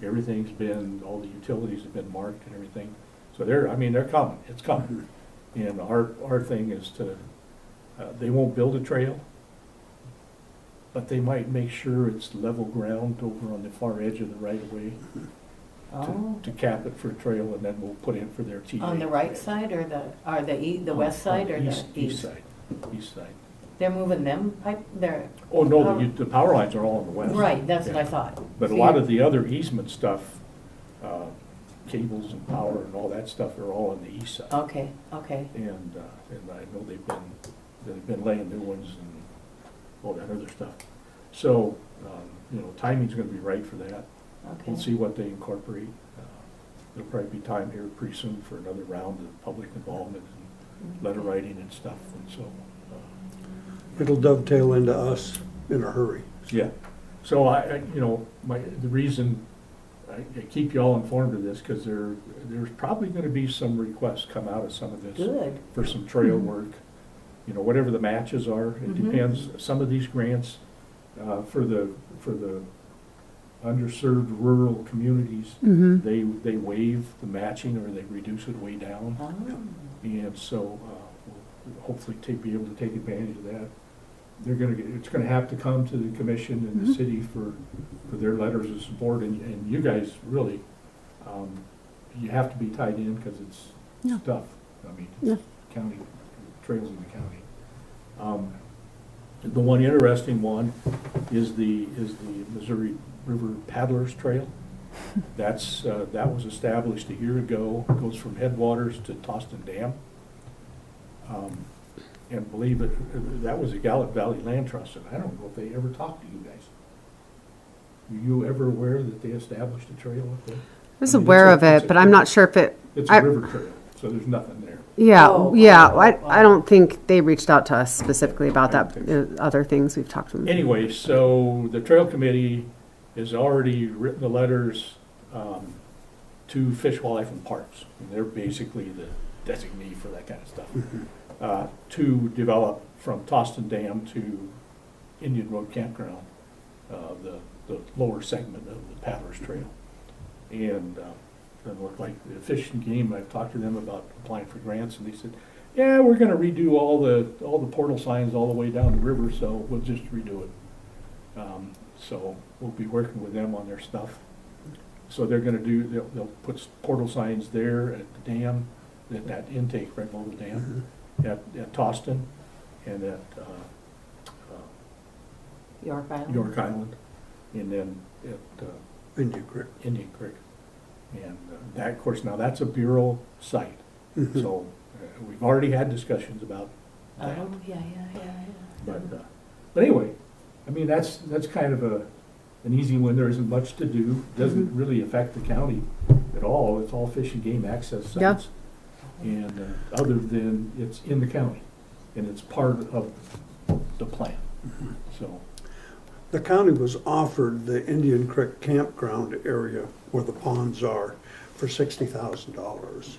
Speaker 3: Everything's been, all the utilities have been marked and everything. So they're coming, it's coming. And our thing is to, they won't build a trail, but they might make sure it's level ground over on the far edge of the right of way
Speaker 2: Oh,
Speaker 3: to cap it for a trail, and then we'll put in for their TA.
Speaker 2: on the right side or the west side or the
Speaker 3: East
Speaker 2: east?
Speaker 3: side, east side.
Speaker 2: They're moving them they're,
Speaker 3: Oh, no, the power lines are all on the west.
Speaker 2: right, that's what I
Speaker 3: Yeah.
Speaker 2: thought.
Speaker 3: But a lot of the other easement stuff, cables and power and all that stuff are all on the east side.
Speaker 2: Okay, okay.
Speaker 3: And I know they've been laying new ones and all that other stuff. So, timing's gonna be right for that. We'll
Speaker 2: Okay.
Speaker 3: see what they incorporate. There'll probably be time here pretty soon for another round of public involvement and letter writing and stuff, and so,
Speaker 4: It'll dovetail into us in a hurry.
Speaker 3: yeah. So the reason I keep you all informed of this, because there's probably gonna be some requests come out of some of this
Speaker 2: Good.
Speaker 3: for some trail work. Whatever the matches are, it
Speaker 2: Mhm.
Speaker 3: depends. Some of these grants, for the underserved rural communities,
Speaker 6: Mm-hmm.
Speaker 3: they waive the matching or they reduce it way down.
Speaker 2: Oh,
Speaker 3: And so, we'll hopefully be able to take advantage of that. It's gonna have to come to the commission and the
Speaker 6: Mhm.
Speaker 3: city for their letters of support, and you guys really, you have to be tied in, because it's
Speaker 6: Yeah.
Speaker 3: tough. I mean,
Speaker 6: Yeah.
Speaker 3: it's county, trails in the county. The one interesting one is the Missouri River Paddlers Trail. That was established a year ago, goes from headwaters to Toston Dam. And believe it, that was a Gallup Valley Land Trust, and I don't know if they ever talked to you guys. Were you ever aware that they established a trail up there?
Speaker 6: I was
Speaker 3: I mean,
Speaker 6: aware of
Speaker 3: it's
Speaker 6: it, but I'm not sure if it,
Speaker 3: It's
Speaker 6: I-
Speaker 3: a river trail, so there's nothing there.
Speaker 6: yeah,
Speaker 2: Oh,
Speaker 6: yeah,
Speaker 2: oh,
Speaker 6: I don't think they reached out to us specifically about
Speaker 3: I
Speaker 6: that,
Speaker 3: don't think
Speaker 6: other things we've talked to them.
Speaker 3: Anyway, so the trail committee has already written the letters to Fish, Wildlife, and Parks. And they're basically the designee for that kind of stuff. To develop from Toston Dam to Indian Road Campground, the lower segment of the Paddlers Trail. And it looked like the Fish and Game, I've talked to them about applying for grants, and they said, yeah, we're gonna redo all the portal signs all the way down the river, so we'll just redo it. So we'll be working with them on their stuff. So they'll put portal signs there at the dam, at that intake right below the dam, at Toston, and at
Speaker 2: York Island?
Speaker 3: York Island, and then at
Speaker 4: Indian Creek.
Speaker 3: Indian Creek. And that, of course, now that's a Bureau site,
Speaker 4: Mhm.
Speaker 3: so we've already had discussions about
Speaker 2: Oh,
Speaker 3: that.
Speaker 2: yeah.
Speaker 3: But anyway, I mean, that's kind of an easy one. There isn't much to do. Doesn't really affect the county at all. It's all Fish and Game access
Speaker 6: Yeah.
Speaker 3: sites. And other than it's in the county, and it's part of the plan, so.
Speaker 4: The county was offered the Indian Creek campground area where the ponds are for $60,000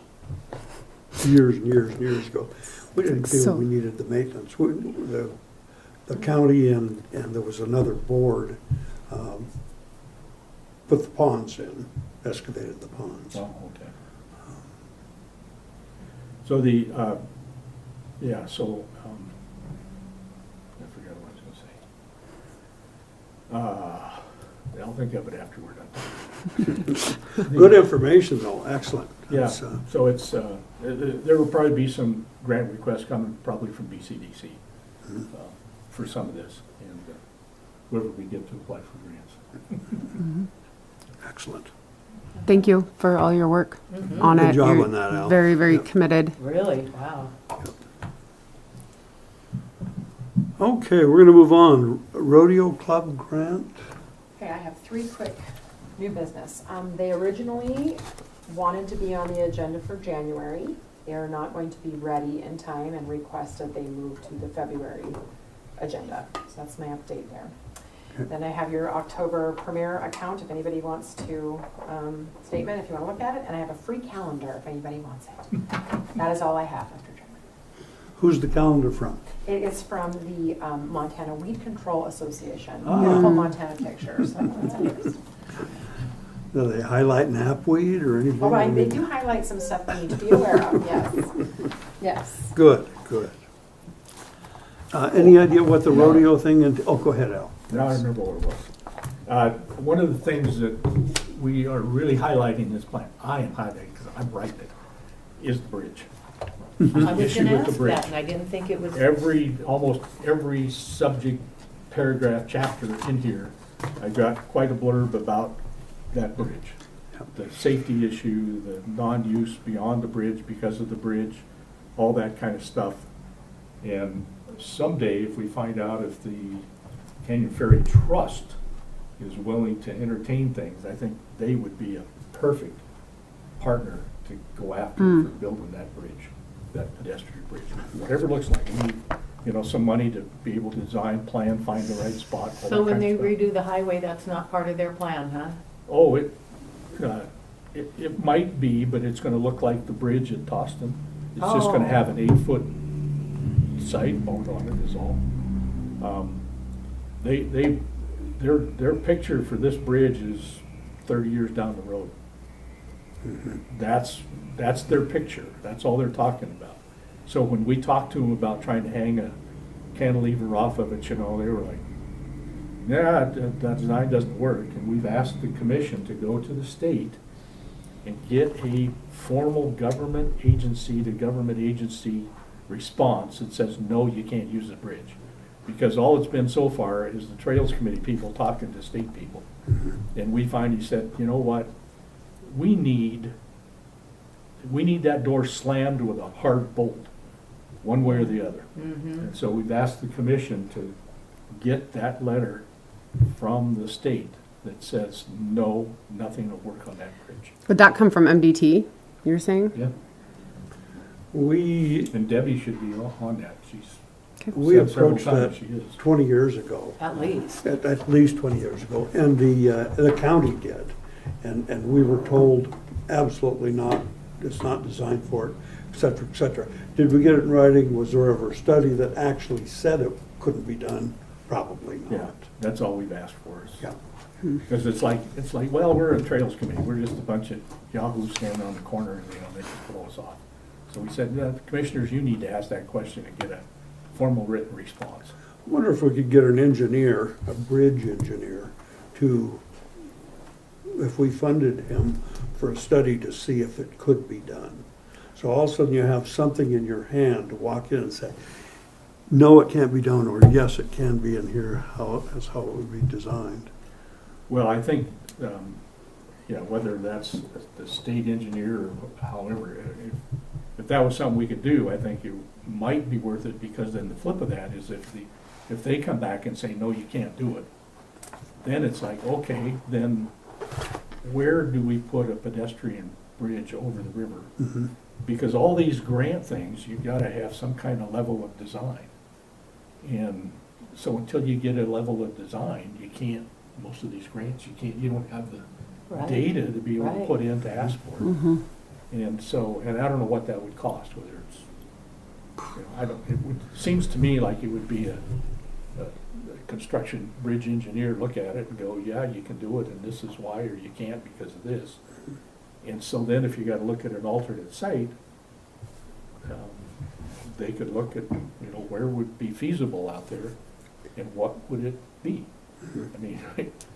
Speaker 4: years and years and years ago. We didn't feel
Speaker 6: So-
Speaker 4: we needed the maintenance. The county and there was another board put the ponds in, excavated the ponds.
Speaker 3: Oh, okay. So the, yeah, so, I forgot what I was gonna say. I'll think of it after we're done.
Speaker 4: Good information though, excellent.
Speaker 3: Yeah,
Speaker 4: That's,
Speaker 3: so it's, there will probably be some grant requests coming probably from BCDC for some of this, and whoever we get to apply for grants.
Speaker 4: Excellent.
Speaker 6: Thank you for all your work
Speaker 2: Mhm.
Speaker 6: on
Speaker 4: Good
Speaker 6: it.
Speaker 4: job
Speaker 6: You're
Speaker 4: on that, Al.
Speaker 6: Very, very
Speaker 4: Yep.
Speaker 6: committed.
Speaker 2: Really? Wow.
Speaker 4: Okay, we're gonna move on. Rodeo Club grant?
Speaker 1: Okay, I have 3 quick new business. They originally wanted to be on the agenda for January, They are not going to be ready in time and request that they move to the February agenda. So that's my update there. Then I have your October Premier account if anybody wants to, statement if you want to look at it, and I have a free calendar if anybody wants it. That is all I have, Mr. Chairman.
Speaker 4: Who's the calendar from?
Speaker 1: It is from the Montana Weed Control Association. Beautiful Montana pictures. So that's interesting.
Speaker 4: Do they highlight knapweed or anything?
Speaker 1: Oh, right, they do highlight some stuff we need to be aware of, yes. Yes.
Speaker 4: Good, good. Any idea what the rodeo thing, oh, go ahead, Al.
Speaker 3: Now I remember what it was. One of the things that we are really highlighting in this plan, I am highlighting because I'm writing it, is the bridge.
Speaker 2: I was
Speaker 3: Issue
Speaker 2: gonna
Speaker 3: with the
Speaker 2: ask
Speaker 3: bridge.
Speaker 2: that, and I didn't think it was.
Speaker 3: Almost every subject, paragraph, chapter in here, I got quite a blurb about that bridge. The safety issue, the non-use beyond the bridge because of the bridge, all that kind of stuff. And someday, if we find out if the Canyon Ferry Trust is willing to entertain things, I think they would be a perfect partner to go after for building that bridge, that pedestrian bridge. Whatever it looks like, we need, you know, some money to be able to design, plan, find the right spot. all
Speaker 2: So
Speaker 3: that
Speaker 2: when
Speaker 3: kind
Speaker 2: they
Speaker 3: of stuff.
Speaker 2: redo the highway, that's not part of their plan, huh?
Speaker 3: Oh, it might be, but it's gonna look like the bridge at Toston. It's just gonna have an 8-foot side boat on it is all. Their picture for this bridge is 30 years down the road. That's their picture. That's all they're talking about. So when we talked to them about trying to hang a cantilever off of it, you know, they were like, yeah, that design doesn't work. And we've asked the commission to go to the state and get a formal government agency to government agency response that says, no, you can't use the bridge. Because all it's been so far is the Trails Committee people talking to state people. And we finally said, you know what, we need that door slammed with a hard bolt, one way or the other. And so we've asked the commission to get that letter from the state that says, no, nothing will work on that bridge.
Speaker 6: Would that come from MDT, you're saying?
Speaker 3: Yeah,
Speaker 4: We
Speaker 3: and Debbie should be on that. She's
Speaker 4: We
Speaker 3: said several
Speaker 4: approached that
Speaker 3: times she is.
Speaker 4: 20 years ago.
Speaker 2: At least.
Speaker 4: At least 20 years ago, and the county did. And we were told, absolutely not, it's not designed for it, et cetera, et cetera. Did we get it in writing? Was there ever a study that actually said it couldn't be done? Probably
Speaker 3: Yeah,
Speaker 4: not.
Speaker 3: that's all we've asked for is.
Speaker 4: Yeah.
Speaker 3: Because it's like, well, we're a Trails Committee, we're just a bunch of yahoos standing on the corner and, you know, they just blow us off. So we said, yeah, commissioners, you need to ask that question and get a formal written response.
Speaker 4: I wonder if we could get an engineer, a bridge engineer, to, if we funded him for a study to see if it could be done. So all of a sudden you have something in your hand to walk in and say, no, it can't be done, or yes, it can be, and here is how it would be designed.
Speaker 3: Well, I think, yeah, whether that's the state engineer or however, if that was something we could do, I think it might be worth it, because then the flip of that is if they come back and say, no, you can't do it, then it's like, okay, then where do we put a pedestrian bridge over the river? Because all these grant things, you've got to have some kind of level of design. And so until you get a level of design, you can't, most of these grants, you don't have the
Speaker 2: Right.
Speaker 3: data to be able to
Speaker 2: Right.
Speaker 3: put in to ask for it. And so, and I don't know what that would cost, whether it's, you know, seems to me like it would be a construction bridge engineer look at it and go, yeah, you can do it, and this is why, or you can't because of this. And so then if you gotta look at an alternate site, they could look at, you know, where would be feasible out there and what would it be? I mean,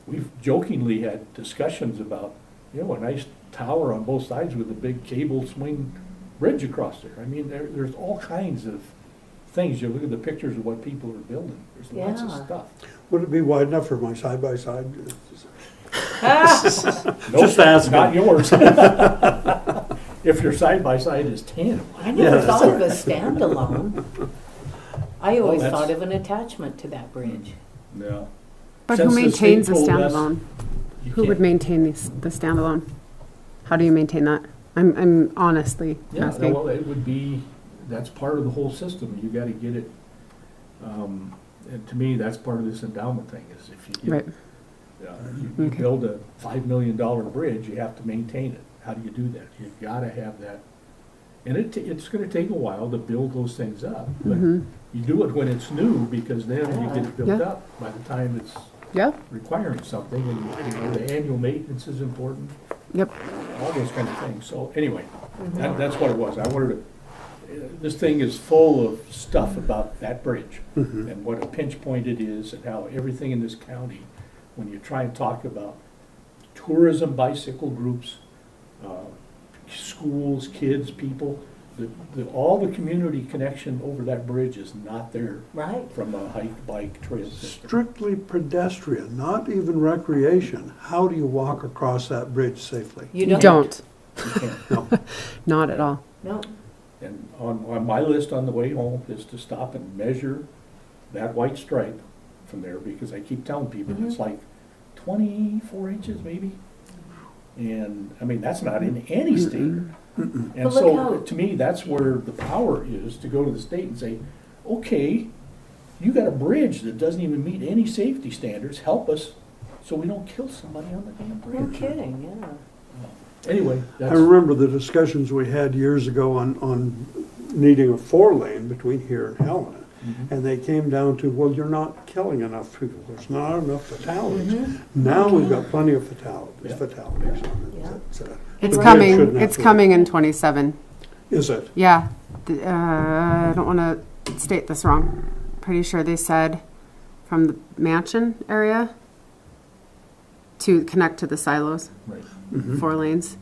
Speaker 3: we've jokingly had discussions about, you know, a nice tower on both sides with a big cable swing bridge across there. I mean, there's all kinds of things. You look at the pictures of what people are building, there's lots of
Speaker 2: Yeah.
Speaker 3: stuff.
Speaker 4: Would it be wide enough for my side-by-side?
Speaker 3: Nope,
Speaker 4: Just asking.
Speaker 3: not yours. If your side-by-side is 10.
Speaker 2: I never
Speaker 4: Yeah,
Speaker 2: thought
Speaker 4: sorry.
Speaker 2: of a standalone. I always
Speaker 3: that's-
Speaker 2: thought of an attachment to that bridge.
Speaker 3: No.
Speaker 6: But
Speaker 3: Since
Speaker 6: who
Speaker 3: the
Speaker 6: maintains the
Speaker 3: state told us
Speaker 6: standalone?
Speaker 3: you
Speaker 6: Who would
Speaker 3: can't-
Speaker 6: maintain the standalone? How do you maintain that? I'm honestly
Speaker 3: Yeah,
Speaker 6: asking.
Speaker 3: well, it would be, that's part of the whole system. You gotta get it, and to me, that's part of this endowment thing, is if you
Speaker 6: Right.
Speaker 3: get, you
Speaker 6: Okay.
Speaker 3: build a $5 million bridge, you have to maintain it. How do you do that? You gotta have that. And it's gonna take a while to build those things up, but
Speaker 6: Mhm.
Speaker 3: you do it when it's new, because then you get it built
Speaker 6: Yeah.
Speaker 3: up by the time it's
Speaker 6: Yeah.
Speaker 3: requiring something, and, you know, the annual maintenance is important,
Speaker 6: Yep.
Speaker 3: all those kind of things. So anyway, that's what it was. I wanted to, this thing is full of stuff about that bridge and what a pinch point it is, and how everything in this county, when you try and talk about tourism, bicycle groups, schools, kids, people, all the community connection over that bridge is not there
Speaker 2: Right.
Speaker 3: from a hike, bike, trail system.
Speaker 4: Strictly pedestrian, not even recreation. How do you walk across that bridge safely?
Speaker 6: You don't.
Speaker 3: You can't.
Speaker 4: No.
Speaker 6: Not at all.
Speaker 2: No.
Speaker 3: And on my list on the way home is to stop and measure that white stripe from there, because I keep telling people it's like 24 inches maybe. And, I mean, that's not in any state. And
Speaker 2: But look
Speaker 3: so,
Speaker 2: how-
Speaker 3: to me, that's where the power is, to go to the state and say, okay, you got a bridge that doesn't even meet any safety standards, help us so we don't kill somebody on the damn
Speaker 2: No
Speaker 3: bridge.
Speaker 2: kidding, yeah.
Speaker 3: Anyway,
Speaker 4: I
Speaker 3: that's,
Speaker 4: remember the discussions we had years ago on needing a 4-lane between here and Helena. And they came down to, well, you're not killing enough people. There's not enough fatalities. Now we've got plenty of fatalities.
Speaker 2: Yeah.
Speaker 6: It's
Speaker 4: Bridge
Speaker 6: coming.
Speaker 4: shouldn't have
Speaker 6: It's
Speaker 4: to-
Speaker 6: coming in 27.
Speaker 4: Is it?
Speaker 6: Yeah. I don't want to state this wrong. Pretty sure they said from the mansion area to connect to the silos.
Speaker 3: right,
Speaker 6: 4 lanes.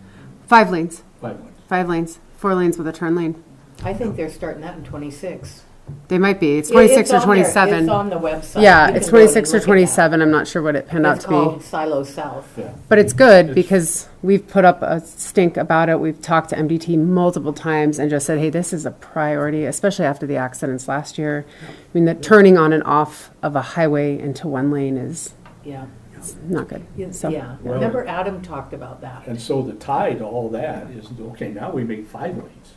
Speaker 6: 5 lanes.
Speaker 3: 5 lanes.
Speaker 6: 5 lanes. 4 lanes with a turn lane.
Speaker 2: I think they're starting that in 26.
Speaker 6: They might be. It's 26 or
Speaker 2: on there.
Speaker 6: 27.
Speaker 2: It's on the website.
Speaker 6: Yeah,
Speaker 2: You
Speaker 6: it's
Speaker 2: can go and
Speaker 6: 26 or
Speaker 2: look at that.
Speaker 6: 27. I'm not sure what it panned out
Speaker 2: It's
Speaker 6: to be.
Speaker 2: called Silo South.
Speaker 3: Yeah.
Speaker 6: But it's good
Speaker 3: It's-
Speaker 6: because we've put up a stink about it. We've talked to MDT multiple times and just said, hey, this is a priority, especially after the accidents last year. I mean, the turning on and off of a highway into 1 lane is
Speaker 2: Yeah.
Speaker 6: not good. So,
Speaker 2: Yeah.
Speaker 3: Well-
Speaker 2: Remember Adam talked about that.
Speaker 3: And so the tie to all that is, okay, now we make 5 lanes.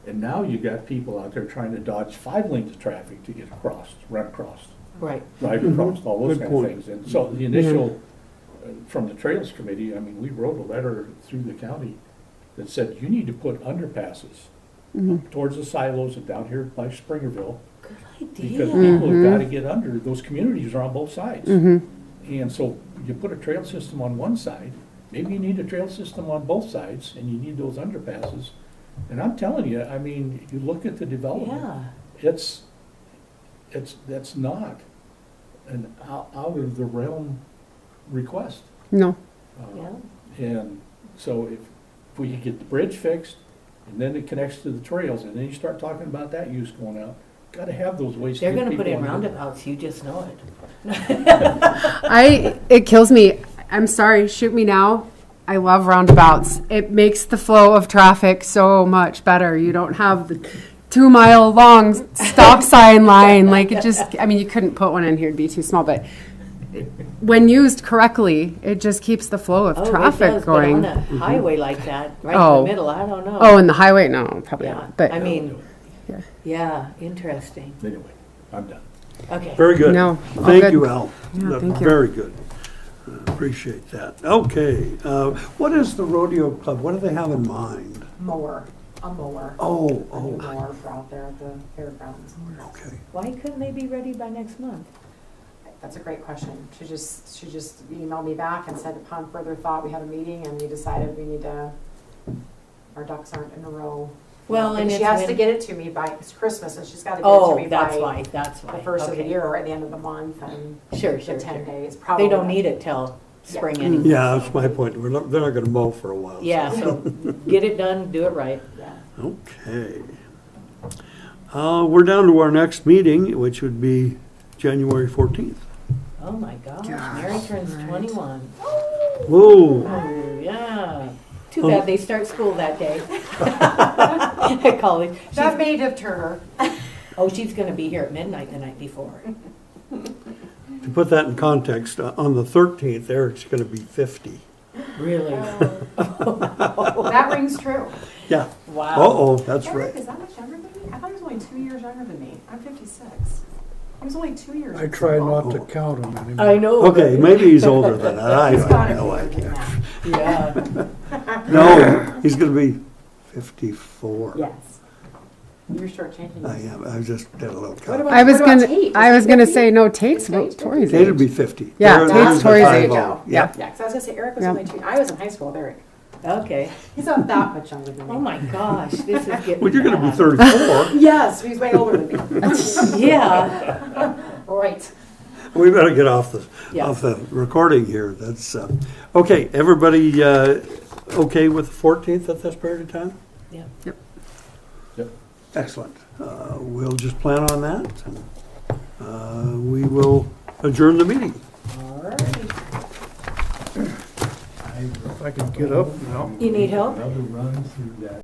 Speaker 3: And now you got people out there trying to dodge 5 lanes of traffic to get across, run across,
Speaker 2: Right.
Speaker 3: drive across, all those
Speaker 4: Good
Speaker 3: kind of
Speaker 4: point.
Speaker 3: things. And so the initial, from the Trails Committee, I mean, we wrote a letter through the county that said, you need to put underpasses up towards the silos and down here by Springerville,
Speaker 2: Good
Speaker 3: because
Speaker 2: idea.
Speaker 3: people have got to get under, those communities are on both sides. And so you put a trail system on one side, maybe you need a trail system on both sides, and you need those underpasses. And I'm telling you, I mean, you look at the development,
Speaker 2: Yeah.
Speaker 3: that's not an out of the realm request.
Speaker 6: no.
Speaker 2: Yeah.
Speaker 3: And so if we could get the bridge fixed, and then it connects to the trails, and then you start talking about that use going out, gotta have those ways to
Speaker 2: They're
Speaker 3: get
Speaker 2: gonna put
Speaker 3: people
Speaker 2: in
Speaker 3: on.
Speaker 2: roundabouts, you just know it.
Speaker 6: It kills me. I'm sorry, shoot me now. I love roundabouts. It makes the flow of traffic so much better. You don't have the 2-mile long stop sign line. Like it just, I mean, you couldn't put one in here, it'd be too small, but when used correctly, it just keeps the flow of
Speaker 2: Oh, it
Speaker 6: traffic
Speaker 2: does,
Speaker 6: going.
Speaker 2: But on a highway like that, right in
Speaker 6: Oh.
Speaker 2: the middle, I don't know.
Speaker 6: Oh, and the highway? No, probably
Speaker 2: Yeah.
Speaker 6: not. But
Speaker 2: I mean,
Speaker 6: Yeah.
Speaker 2: yeah, interesting.
Speaker 3: Anyway, I'm done.
Speaker 2: Okay.
Speaker 4: Very good.
Speaker 6: No, all
Speaker 4: Thank
Speaker 6: good.
Speaker 4: you, Al.
Speaker 6: Yeah, thank you.
Speaker 4: Very good. Appreciate that. Okay, what is the rodeo club? What do they have in mind?
Speaker 1: Mower, a mower.
Speaker 4: Oh,
Speaker 1: A new
Speaker 4: oh,
Speaker 1: mower for out there at the fairgrounds.
Speaker 4: okay.
Speaker 2: Why couldn't they be ready by next month?
Speaker 1: That's a great question. She just emailed me back and said upon further thought, we had a meeting and we decided we need to, our ducks aren't in a row.
Speaker 2: Well, and
Speaker 1: She
Speaker 2: it's
Speaker 1: has to
Speaker 2: when-
Speaker 1: get it to me by, it's Christmas and she's gotta get it to
Speaker 2: Oh,
Speaker 1: me
Speaker 2: that's
Speaker 1: by
Speaker 2: why, that's why.
Speaker 1: the first of the
Speaker 2: Okay.
Speaker 1: year or at the end of the month and
Speaker 2: Sure,
Speaker 1: the
Speaker 2: sure,
Speaker 1: 10
Speaker 2: sure.
Speaker 1: days. Probably.
Speaker 2: They don't need it till spring
Speaker 1: Yeah.
Speaker 2: anyway.
Speaker 4: Yeah, that's my point. They're not gonna mow for a while. so-
Speaker 2: Yeah, so get it done, do it right.
Speaker 1: Yeah.
Speaker 4: Okay. We're down to our next meeting, which would be January 14th.
Speaker 2: Oh my gosh, Mary turns 21.
Speaker 4: Whoa.
Speaker 2: Oh, yeah. Too bad they start school that day. At college.
Speaker 1: That may have turned her.
Speaker 2: Oh, she's gonna be here at midnight the night before.
Speaker 4: To put that in context, on the 13th, Eric's gonna be 50.
Speaker 2: Really?
Speaker 1: That rings true.
Speaker 4: Yeah.
Speaker 2: Wow.
Speaker 4: Uh-oh, that's
Speaker 1: Eric,
Speaker 4: right.
Speaker 1: is that much younger than me? I thought he was only 2 years younger than me. I'm 56. He was only 2 years.
Speaker 7: I try not to count them anymore.
Speaker 2: I know.
Speaker 4: Okay, maybe he's older than that. I
Speaker 1: He's
Speaker 4: don't
Speaker 1: gotta
Speaker 4: know.
Speaker 1: be
Speaker 4: I
Speaker 1: older than
Speaker 4: can't.
Speaker 1: that.
Speaker 2: Yeah.
Speaker 4: No, he's gonna be 54.
Speaker 1: Yes. You're shortchanging
Speaker 4: I
Speaker 1: us.
Speaker 4: am. I just did a little
Speaker 1: What
Speaker 4: count.
Speaker 1: about-
Speaker 6: I was
Speaker 1: what about
Speaker 6: gonna,
Speaker 1: Tate?
Speaker 6: I
Speaker 1: Is
Speaker 6: was
Speaker 1: he
Speaker 6: gonna
Speaker 1: 50?
Speaker 6: say, no, Tate's
Speaker 1: Tate
Speaker 6: Tori's
Speaker 4: It'll
Speaker 6: age.
Speaker 4: be 50.
Speaker 6: Yeah,
Speaker 4: There-
Speaker 6: Tate's
Speaker 4: there's the
Speaker 6: Tori's
Speaker 4: five
Speaker 6: age.
Speaker 4: oh.
Speaker 6: Yeah.
Speaker 1: Yeah, because I was gonna say Eric was
Speaker 6: Yeah.
Speaker 1: only 2. I was in high school with Eric.
Speaker 2: Okay.
Speaker 1: He's not that much younger than me.
Speaker 2: Oh my gosh, this is getting
Speaker 4: Well, you're gonna be
Speaker 2: bad.
Speaker 4: 34.
Speaker 1: Yes, he's way older than me.
Speaker 2: Yeah.
Speaker 1: Right.
Speaker 4: We better get off
Speaker 2: Yeah.
Speaker 4: the recording here. That's, okay, everybody, okay with the 14th at this period of time?
Speaker 2: Yeah.
Speaker 5: Yep.
Speaker 4: Excellent. We'll just plan on that. We will adjourn the meeting.
Speaker 1: All right.
Speaker 7: If I can get up now.
Speaker 2: You need help?
Speaker 3: Another run through that.